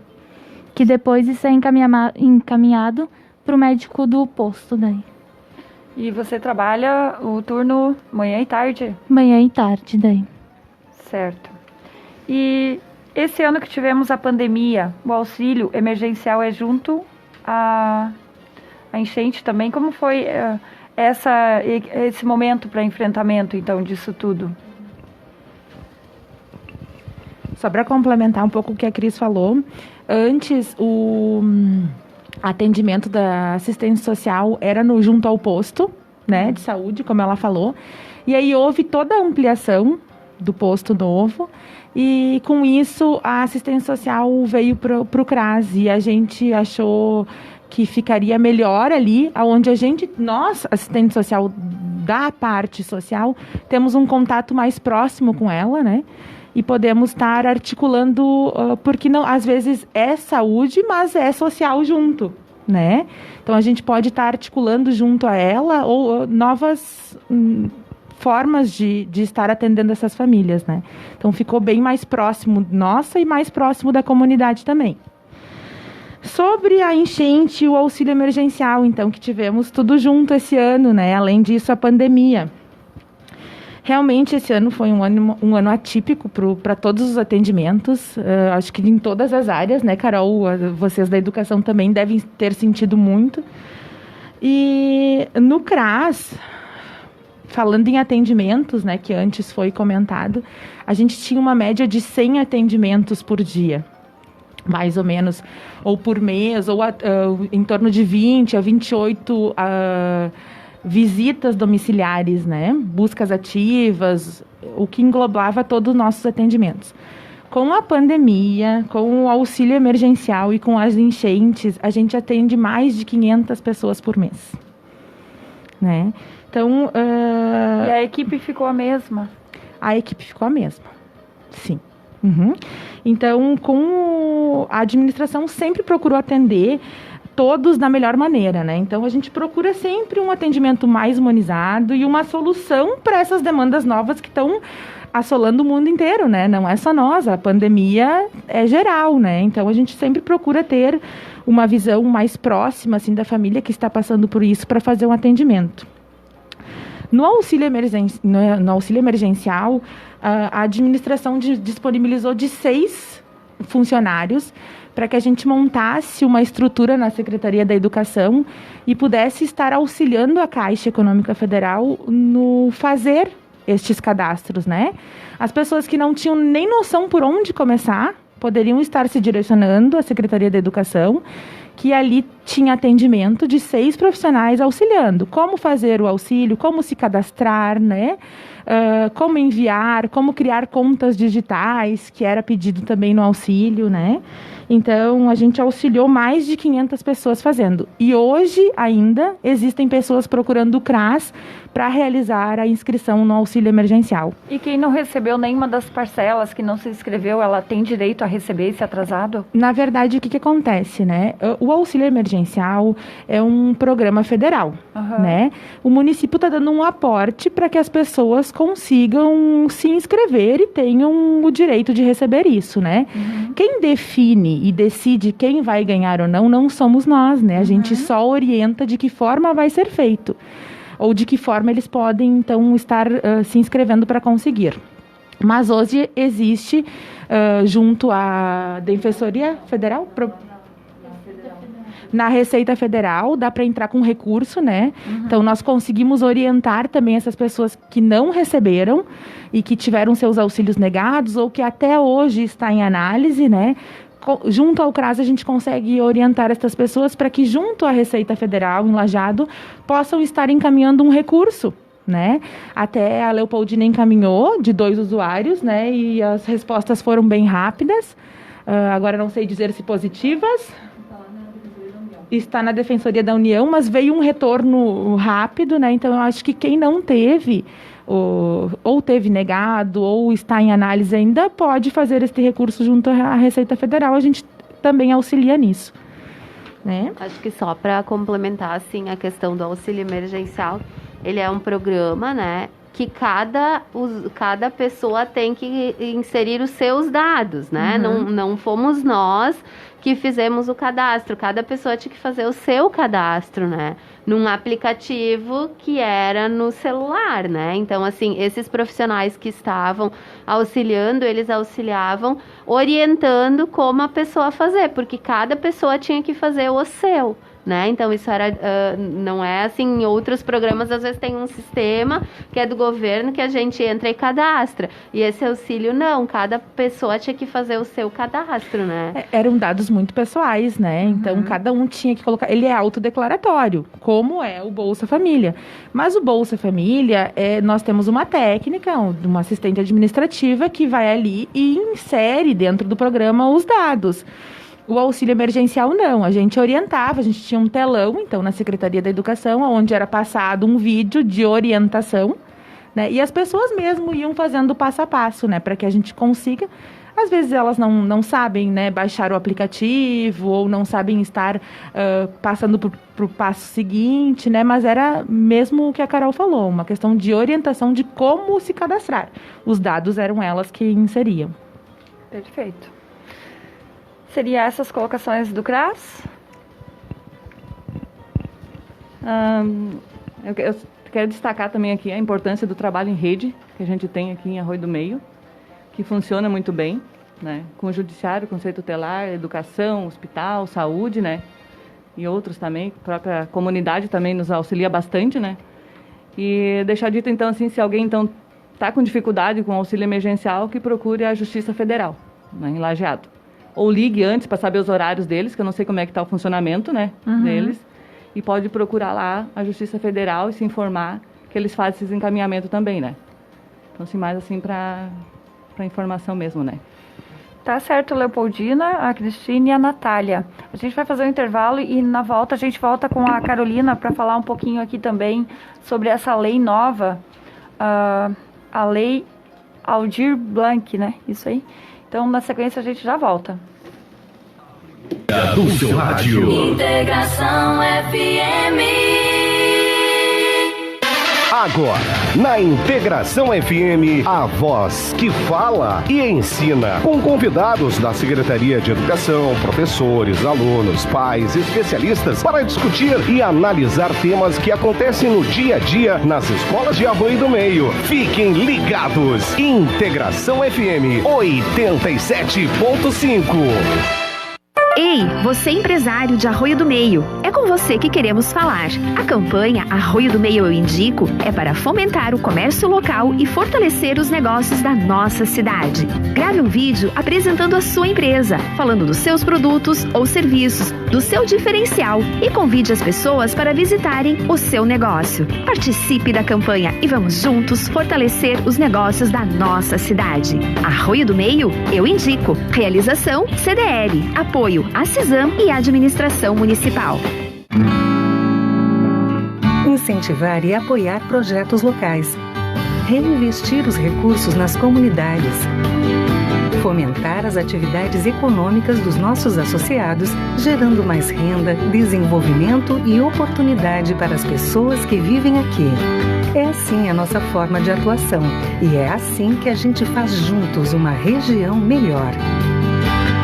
Que depois isso é encaminhado para o médico do posto daí. E você trabalha o turno manhã e tarde? Manhã e tarde daí. Certo. E esse ano que tivemos a pandemia, o auxílio emergencial é junto à enchente também. Como foi esse momento para enfrentamento, então, disso tudo? Só para complementar um pouco o que a Cris falou, antes o atendimento da assistência social era junto ao posto, né, de saúde, como ela falou, e aí houve toda a ampliação do posto novo, e com isso a assistência social veio para o CRAS, e a gente achou que ficaria melhor ali, onde nós, assistente social da parte social, temos um contato mais próximo com ela, né? E podemos estar articulando, porque não, às vezes é saúde, mas é social junto, né? Então a gente pode estar articulando junto a ela ou novas formas de estar atendendo essas famílias, né? Então ficou bem mais próximo nossa e mais próximo da comunidade também. Sobre a enchente e o auxílio emergencial, então, que tivemos tudo junto esse ano, né? Além disso, a pandemia. Realmente, esse ano foi um ano atípico para todos os atendimentos, acho que em todas as áreas, né, Carol? Vocês da educação também devem ter sentido muito. E no CRAS, falando em atendimentos, né, que antes foi comentado, a gente tinha uma média de 100 atendimentos por dia, mais ou menos, ou por mês, ou em torno de 20 a 28 visitas domiciliares, né? Buscas ativas, o que englobava todos os nossos atendimentos. Com a pandemia, com o auxílio emergencial e com as enchentes, a gente atende mais de 500 pessoas por mês, né? Então, E a equipe ficou a mesma? A equipe ficou a mesma, sim. Uhum. Então, a administração sempre procurou atender todos da melhor maneira, né? Então, a gente procura sempre um atendimento mais humanizado e uma solução para essas demandas novas que estão assolando o mundo inteiro, né? Não é só nós, a pandemia é geral, né? Então, a gente sempre procura ter uma visão mais próxima, assim, da família que está passando por isso para fazer um atendimento. No auxílio emergencial, a administração disponibilizou de 6 funcionários para que a gente montasse uma estrutura na Secretaria da Educação e pudesse estar auxiliando a Caixa Econômica Federal no fazer estes cadastros, né? As pessoas que não tinham nem noção por onde começar poderiam estar se direcionando à Secretaria da Educação, que ali tinha atendimento de 6 profissionais auxiliando. Como fazer o auxílio, como se cadastrar, né? Como enviar, como criar contas digitais, que era pedido também no auxílio, né? Então, a gente auxiliou mais de 500 pessoas fazendo. E hoje, ainda, existem pessoas procurando o CRAS para realizar a inscrição no auxílio emergencial. E quem não recebeu nenhuma das parcelas, que não se inscreveu, ela tem direito a receber esse atrasado? Na verdade, o que acontece, né? O auxílio emergencial é um programa federal, né? O município está dando um aporte para que as pessoas consigam se inscrever e tenham o direito de receber isso, né? Quem define e decide quem vai ganhar ou não somos nós, né? A gente só orienta de que forma vai ser feito ou de que forma eles podem, então, estar se inscrevendo para conseguir. Mas hoje existe, junto à Defensoria Federal, na Receita Federal, dá para entrar com recurso, né? Então, nós conseguimos orientar também essas pessoas que não receberam e que tiveram seus auxílios negados ou que até hoje está em análise, né? Junto ao CRAS, a gente consegue orientar essas pessoas para que, junto à Receita Federal, em Lajeado, possam estar encaminhando um recurso, né? Até a Leopoldina encaminhou de 2 usuários, né? E as respostas foram bem rápidas. Agora não sei dizer se positivas. Está na Defensoria da União, mas veio um retorno rápido, né? Então, eu acho que quem não teve, ou teve negado, ou está em análise ainda, pode fazer este recurso junto à Receita Federal. A gente também auxilia nisso, né? Acho que só para complementar, assim, a questão do auxílio emergencial, ele é um programa, né, que cada pessoa tem que inserir os seus dados, né? Não fomos nós que fizemos o cadastro, cada pessoa tinha que fazer o seu cadastro, né? Num aplicativo que era no celular, né? Então, assim, esses profissionais que estavam auxiliando, eles auxiliavam orientando como a pessoa fazer, porque cada pessoa tinha que fazer o seu, né? Então isso era, não é assim, em outros programas às vezes tem um sistema que é do governo que a gente entra e cadastra, e esse auxílio não, cada pessoa tinha que fazer o seu cadastro, né? Eram dados muito pessoais, né? Então cada um tinha que colocar, ele é autodeclaratório, como é o Bolsa Família. Mas o Bolsa Família, nós temos uma técnica, uma assistente administrativa que vai ali e insere dentro do programa os dados. O auxílio emergencial não, a gente orientava, a gente tinha um telão, então, na Secretaria da Educação, onde era passado um vídeo de orientação, né? E as pessoas mesmo iam fazendo passo a passo, né? Para que a gente consiga. Às vezes elas não sabem, né, baixar o aplicativo ou não sabem estar passando para o passo seguinte, né? Mas era mesmo o que a Carol falou, uma questão de orientação de como se cadastrar. Os dados eram elas que inseriam. Perfeito. Seria essas colocações do CRAS? Eu quero destacar também aqui a importância do trabalho em rede que a gente tem aqui em Arroio do Meio, que funciona muito bem, né? Com o judiciário, conselho tutelar, educação, hospital, saúde, né? E outros também, a própria comunidade também nos auxilia bastante, né? E deixar dito então assim, se alguém então está com dificuldade com auxílio emergencial, que procure a Justiça Federal, né, em Lajeado. Ou ligue antes para saber os horários deles, que eu não sei como é que está o funcionamento, né, deles. E pode procurar lá a Justiça Federal e se informar que eles fazem esses encaminhamentos também, né. Então, assim, mais assim para informação mesmo, né. Tá certo, Leopoldina, a Cristina e a Natália. A gente vai fazer um intervalo e na volta a gente volta com a Carolina para falar um pouquinho aqui também sobre essa lei nova, a lei Aldir Blanc, né, isso aí. Então, na sequência, a gente já volta. Do seu rádio. Integração FM. Agora, na Integração FM, a voz que fala e ensina, com convidados da Secretaria de Educação, professores, alunos, pais, especialistas, para discutir e analisar temas que acontecem no dia a dia nas escolas de Arroio do Meio. Fiquem ligados. Integração FM 87.5. Ei, você empresário de Arroio do Meio, é com você que queremos falar. A campanha Arroio do Meio Eu Indico é para fomentar o comércio local e fortalecer os negócios da nossa cidade. Grave um vídeo apresentando a sua empresa, falando dos seus produtos ou serviços, do seu diferencial e convide as pessoas para visitarem o seu negócio. Participe da campanha e vamos juntos fortalecer os negócios da nossa cidade. Arroio do Meio Eu Indico. Realização CDL. Apoio a CISAM e a Administração Municipal. Incentivar e apoiar projetos locais. Reinvestir os recursos nas comunidades. Fomentar as atividades econômicas dos nossos associados, gerando mais renda, desenvolvimento e oportunidade para as pessoas que vivem aqui. É assim a nossa forma de atuação e é assim que a gente faz juntos uma região melhor.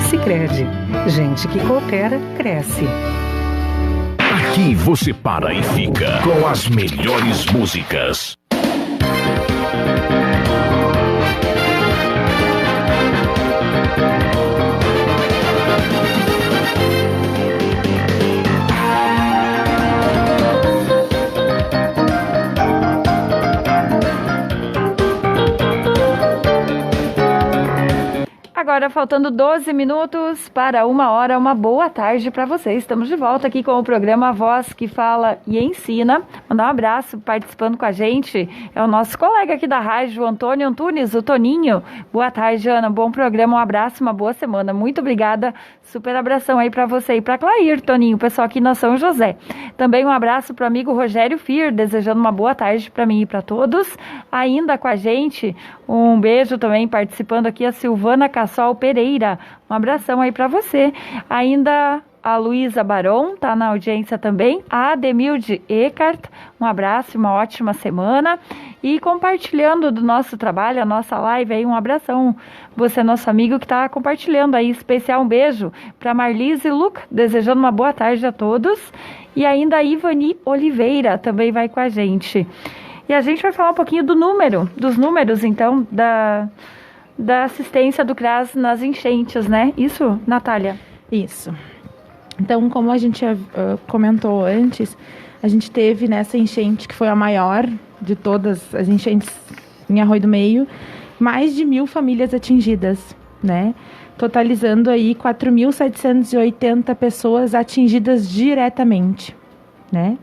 Sicredi. Gente que coopera, cresce. Aqui você para e fica com as melhores músicas. Agora, faltando 12 minutos para 1h, uma boa tarde para vocês. Estamos de volta aqui com o programa A Voz que Fala e Ensina. Mandar um abraço, participando com a gente, é o nosso colega aqui da rádio, o Antônio Antunes, o Toninho. Boa tarde, Ana, bom programa, um abraço, uma boa semana. Muito obrigada, super abração aí para você e para Clair, Toninho, o pessoal aqui na São José. Também um abraço para o amigo Rogério Fir, desejando uma boa tarde para mim e para todos. Ainda com a gente, um beijo também, participando aqui, a Silvana Cassol Pereira. Um abração aí para você. Ainda a Luísa Baron tá na audiência também. A Ademilde Eckart, um abraço e uma ótima semana. E compartilhando do nosso trabalho, a nossa live aí, um abração. Você, nosso amigo que tá compartilhando aí, especial um beijo para Marlise e Luca, desejando uma boa tarde a todos. E ainda a Ivani Oliveira também vai com a gente. E a gente vai falar um pouquinho dos números, então, da assistência do CRAS nas enchentes, né? Isso, Natália? Isso. Então, como a gente comentou antes, a gente teve nessa enchente, que foi a maior de todas as enchentes em Arroio do Meio, mais de 1.000 famílias atingidas, né? Totalizando aí 4.780 pessoas atingidas diretamente, né?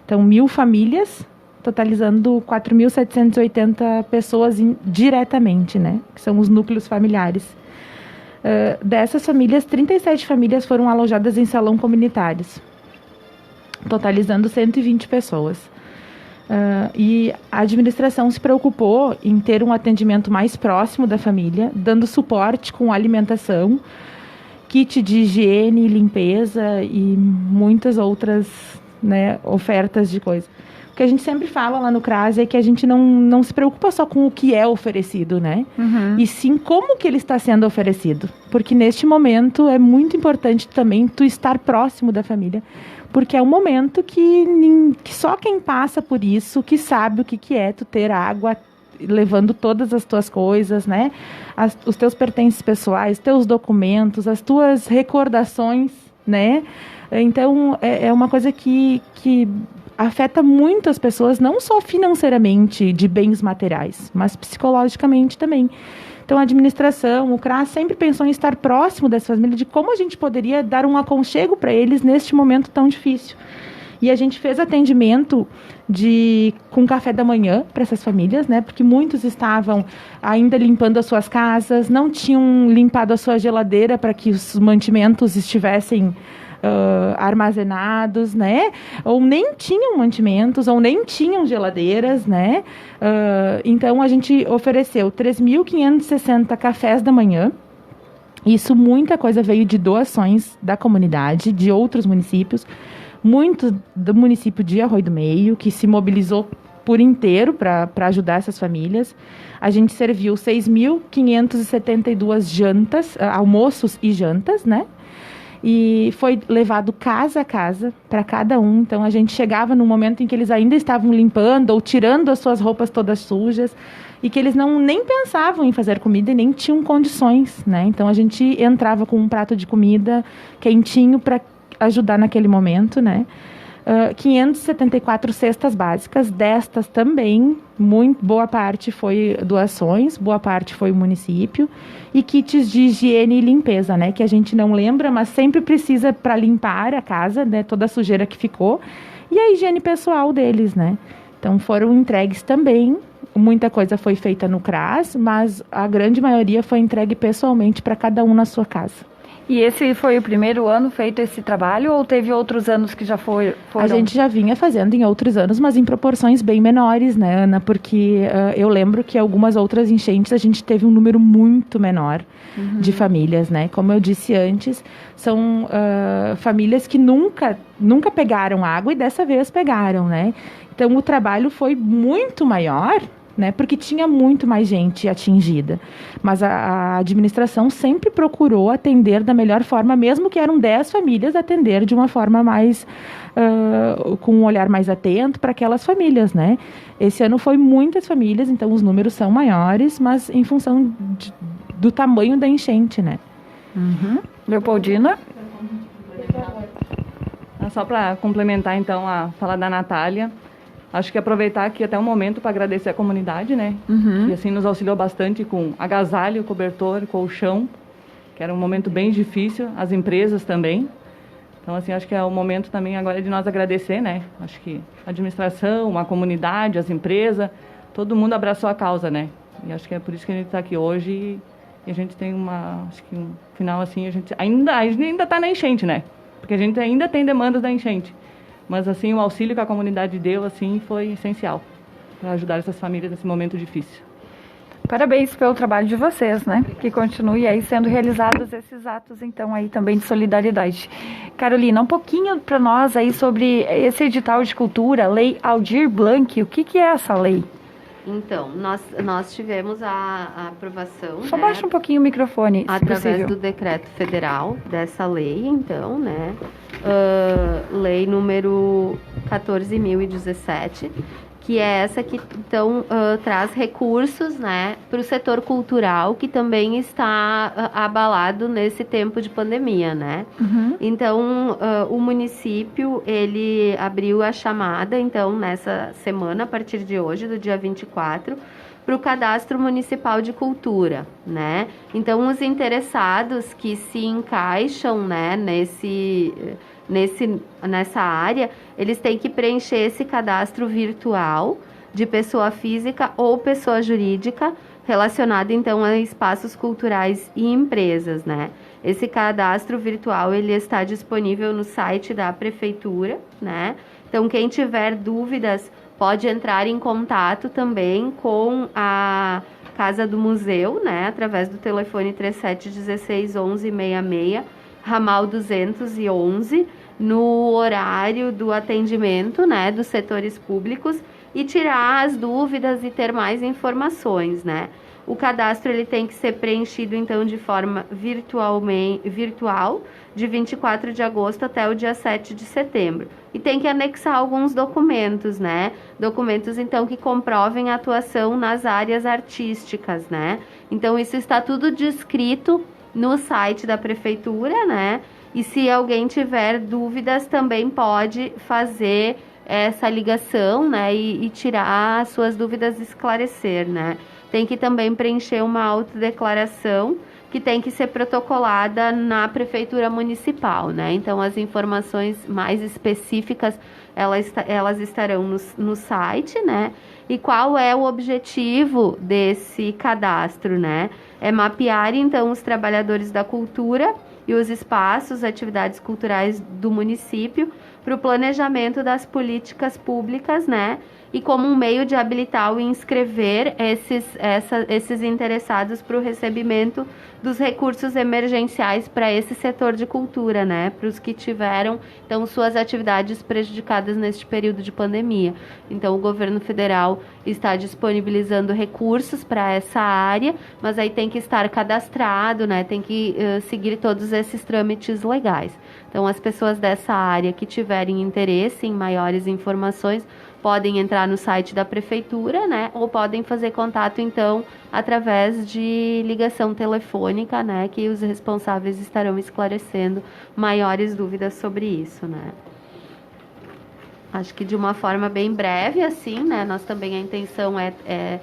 Então, 1.000 famílias, totalizando 4.780 pessoas diretamente, né? Que são os núcleos familiares. Dessas famílias, 37 famílias foram alojadas em salão comunitários, totalizando 120 pessoas. E a administração se preocupou em ter um atendimento mais próximo da família, dando suporte com alimentação, kit de higiene e limpeza e muitas outras, né, ofertas de coisa. O que a gente sempre fala lá no CRAS é que a gente não se preocupa só com o que é oferecido, né? E sim como que ele está sendo oferecido. Porque neste momento é muito importante também tu estar próximo da família. Porque é um momento que só quem passa por isso, que sabe o que é tu ter água, levando todas as tuas coisas, né? Os teus pertences pessoais, teus documentos, as tuas recordações, né? Então, é uma coisa que afeta muito as pessoas, não só financeiramente, de bens materiais, mas psicologicamente também. Então, a administração, o CRAS sempre pensou em estar próximo dessas famílias, de como a gente poderia dar um aconchego para eles neste momento tão difícil. E a gente fez atendimento com café da manhã para essas famílias, né? Porque muitos estavam ainda limpando as suas casas, não tinham limpado a sua geladeira para que os mantimentos estivessem armazenados, né? Ou nem tinham mantimentos, ou nem tinham geladeiras, né? Então, a gente ofereceu 3.560 cafés da manhã. Isso, muita coisa veio de doações da comunidade, de outros municípios. Muito do município de Arroio do Meio, que se mobilizou por inteiro para ajudar essas famílias. A gente serviu 6.572 jantas, almoços e jantas, né? E foi levado casa a casa para cada um. Então, a gente chegava no momento em que eles ainda estavam limpando ou tirando as suas roupas todas sujas e que eles nem pensavam em fazer comida e nem tinham condições, né? Então, a gente entrava com um prato de comida quentinho para ajudar naquele momento, né? 574 cestas básicas, destas também, boa parte foi doações, boa parte foi o município, e kits de higiene e limpeza, né, que a gente não lembra, mas sempre precisa para limpar a casa, né, toda a sujeira que ficou, e a higiene pessoal deles, né. Então foram entregues também, muita coisa foi feita no CRAS, mas a grande maioria foi entregue pessoalmente para cada um na sua casa. E esse foi o primeiro ano feito esse trabalho ou teve outros anos que já foram? A gente já vinha fazendo em outros anos, mas em proporções bem menores, né, Ana? Porque eu lembro que algumas outras enchentes a gente teve um número muito menor de famílias, né? Como eu disse antes, são famílias que nunca pegaram água e dessa vez pegaram, né? Então o trabalho foi muito maior, né, porque tinha muito mais gente atingida. Mas a administração sempre procurou atender da melhor forma, mesmo que eram 10 famílias, atender de uma forma mais, com um olhar mais atento para aquelas famílias, né. Esse ano foi muitas famílias, então os números são maiores, mas em função do tamanho da enchente, né. Leopoldina? Só para complementar, então, a fala da Natália, acho que aproveitar aqui até um momento para agradecer a comunidade, né? E assim nos auxiliou bastante com agasalho, cobertor, colchão, que era um momento bem difícil, as empresas também. Então, assim, acho que é o momento também agora de nós agradecer, né? Acho que a administração, a comunidade, as empresas, todo mundo abraçou a causa, né? E acho que é por isso que a gente está aqui hoje e a gente tem acho que um final assim, a gente ainda está na enchente, né? Porque a gente ainda tem demandas da enchente. Mas, assim, o auxílio que a comunidade deu, assim, foi essencial para ajudar essas famílias nesse momento difícil. Parabéns pelo trabalho de vocês, né? Que continue aí sendo realizados esses atos, então, aí também de solidariedade. Carolina, um pouquinho para nós aí sobre esse edital de cultura, Lei Aldir Blanc. O que é essa lei? Então, nós tivemos a aprovação... Só baixa um pouquinho o microfone, se através possível. do decreto federal dessa lei, então, né? Lei número 14.017, que é essa que então traz recursos, né, para o setor cultural, que também está abalado nesse tempo de pandemia, né? Então, o município, ele abriu a chamada, então, nessa semana, a partir de hoje, do dia 24, para o Cadastro Municipal de Cultura, né? Então, os interessados que se encaixam, né, nessa área, eles têm que preencher esse cadastro virtual de pessoa física ou pessoa jurídica relacionado, então, a espaços culturais e empresas, né? Esse cadastro virtual, ele está disponível no site da Prefeitura, né? Então, quem tiver dúvidas, pode entrar em contato também com a Casa do Museu, né? Através do telefone 3716-1166, ramal 211, no horário do atendimento, né, dos setores públicos, e tirar as dúvidas e ter mais informações, né? O cadastro, ele tem que ser preenchido, então, de forma virtual, de 24 de agosto até o dia 7 de setembro. E tem que anexar alguns documentos, né? Documentos, então, que comprovem a atuação nas áreas artísticas, né? Então, isso está tudo descrito no site da Prefeitura, né? E se alguém tiver dúvidas, também pode fazer essa ligação, né? E tirar as suas dúvidas e esclarecer, né? Tem que também preencher uma autodeclaração que tem que ser protocolada na Prefeitura Municipal, né? Então, as informações mais específicas, elas estarão no site, né? E qual é o objetivo desse cadastro, né? É mapear, então, os trabalhadores da cultura e os espaços, atividades culturais do município para o planejamento das políticas públicas, né? E como um meio de habilitar ou inscrever esses interessados para o recebimento dos recursos emergenciais para esse setor de cultura, né? Para os que tiveram, então, suas atividades prejudicadas neste período de pandemia. Então, o governo federal está disponibilizando recursos para essa área, mas aí tem que estar cadastrado, né? Tem que seguir todos esses trâmites legais. Então, as pessoas dessa área que tiverem interesse em maiores informações, podem entrar no site da Prefeitura, né? Ou podem fazer contato, então, através de ligação telefônica, né? Que os responsáveis estarão esclarecendo maiores dúvidas sobre isso, né? Acho que de uma forma bem breve, assim, né? Nós também, a intenção é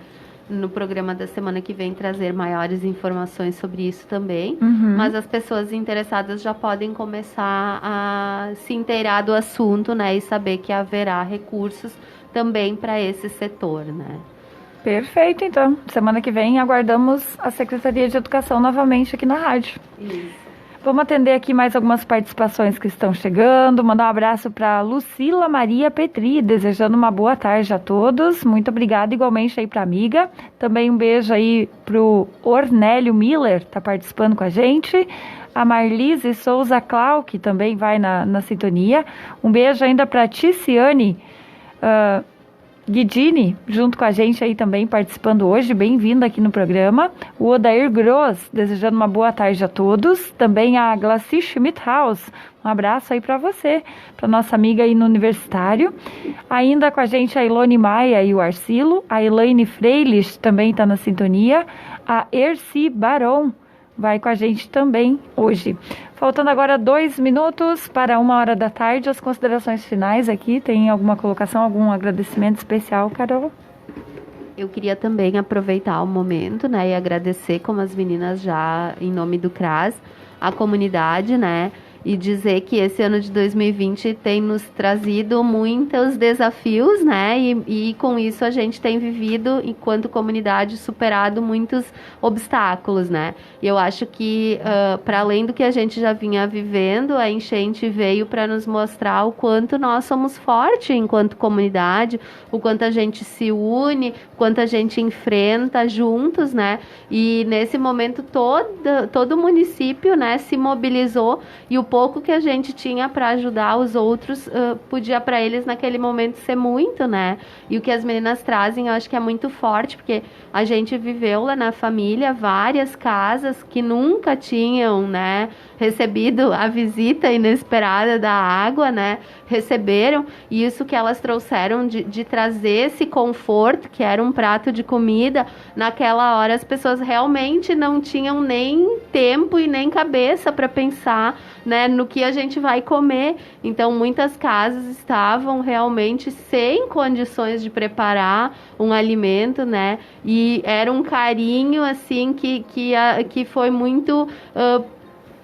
no programa da semana que vem, trazer maiores informações sobre isso também. Mas as pessoas interessadas já podem começar a se inteirar do assunto, né? E saber que haverá recursos também para esse setor, né? Perfeito, então. Semana que vem aguardamos a Secretaria de Educação novamente aqui na rádio. Isso. Vamos atender aqui mais algumas participações que estão chegando. Mandar um abraço para Lucila Maria Petri, desejando uma boa tarde a todos. Muito obrigada, igualmente aí para a amiga. Também um beijo aí pro Ornélio Miller, tá participando com a gente. A Marlise Souza Clau, que também vai na sintonia. Um beijo ainda para Ticiane Guidini, junto com a gente aí também participando hoje, bem-vinda aqui no programa. O Odair Gross, desejando uma boa tarde a todos. Também a Glaci Schmidhaus, um abraço aí para você, para nossa amiga aí no Universitário. Ainda com a gente a Ilone Maia e o Arcilo. A Elaine Freilich também está na sintonia. A Erci Baron vai com a gente também hoje. Faltando agora 2 minutos para 1h da tarde, as considerações finais aqui. Tem alguma colocação, algum agradecimento especial, Carol? Eu queria também aproveitar o momento, né, e agradecer, como as meninas já, em nome do CRAS, a comunidade, né, e dizer que esse ano de 2020 tem nos trazido muitos desafios, né? E com isso a gente tem vivido, enquanto comunidade, superado muitos obstáculos, né? E eu acho que, para além do que a gente já vinha vivendo, a enchente veio para nos mostrar o quanto nós somos fortes enquanto comunidade, o quanto a gente se une, o quanto a gente enfrenta juntos, né? E nesse momento todo o município, né, se mobilizou, e o pouco que a gente tinha para ajudar os outros, podia para eles naquele momento ser muito, né? E o que as meninas trazem, eu acho que é muito forte, porque a gente viveu lá na família várias casas que nunca tinham, né, recebido a visita inesperada da água, né? Receberam, e isso que elas trouxeram de trazer esse conforto, que era um prato de comida, naquela hora as pessoas realmente não tinham nem tempo e nem cabeça para pensar, né, no que a gente vai comer. Então muitas casas estavam realmente sem condições de preparar um alimento, né, e era um carinho assim que foi muito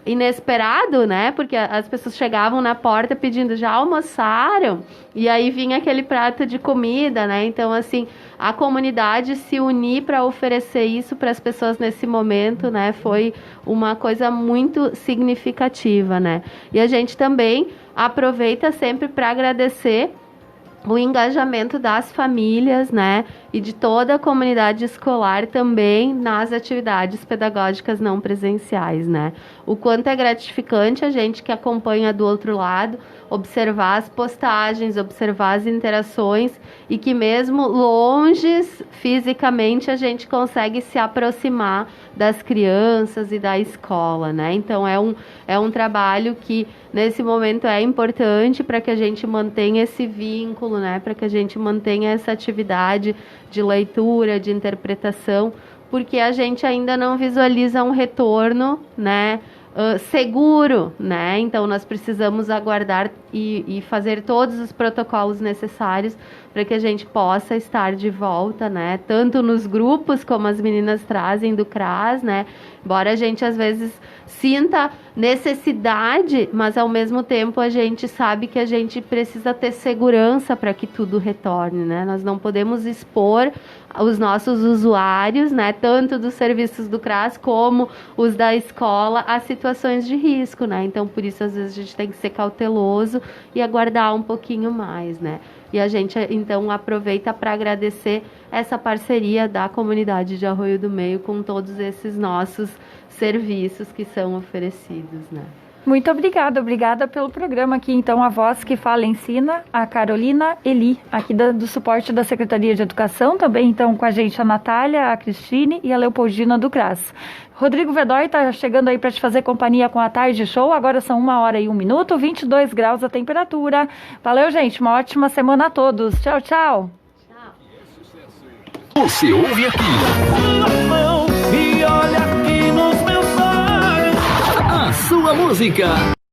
inesperado, né? Porque as pessoas chegavam na porta pedindo, já almoçaram? E aí vinha aquele prato de comida, né? Então, assim, a comunidade se unir para oferecer isso para as pessoas nesse momento, né? Foi uma coisa muito significativa, né? E a gente também aproveita sempre para agradecer o engajamento das famílias, né, e de toda a comunidade escolar também nas atividades pedagógicas não presenciais, né. O quanto é gratificante a gente que acompanha do outro lado, observar as postagens, observar as interações e que mesmo longes fisicamente a gente consegue se aproximar das crianças e da escola, né. Então é um trabalho que nesse momento é importante para que a gente mantenha esse vínculo, né, para que a gente mantenha essa atividade de leitura, de interpretação, porque a gente ainda não visualiza um retorno, né, seguro, né? Então nós precisamos aguardar e fazer todos os protocolos necessários para que a gente possa estar de volta, né? Tanto nos grupos como as meninas trazem do CRAS, né? Embora a gente às vezes sinta necessidade, mas ao mesmo tempo a gente sabe que a gente precisa ter segurança para que tudo retorne, né? Nós não podemos expor os nossos usuários, né, tanto dos serviços do CRAS como os da escola, a situações de risco, né? Então, por isso, às vezes, a gente tem que ser cauteloso e aguardar um pouquinho mais, né? E a gente, então, aproveita para agradecer essa parceria da comunidade de Arroio do Meio com todos esses nossos serviços que são oferecidos, né? Muito obrigada pelo programa aqui. Então, a voz que fala ensina, a Carolina Eli, aqui do suporte da Secretaria de Educação, também então com a gente a Natália, a Cristine e a Leopoldina do CRAS. Rodrigo Vedói está chegando aí para te fazer companhia com a Tarde Show. Agora são 1h01, 22 graus a temperatura. Valeu, gente. Uma ótima semana a todos. Tchau, tchau. Você ouve aqui. E olha aqui nos meus olhos. A sua música.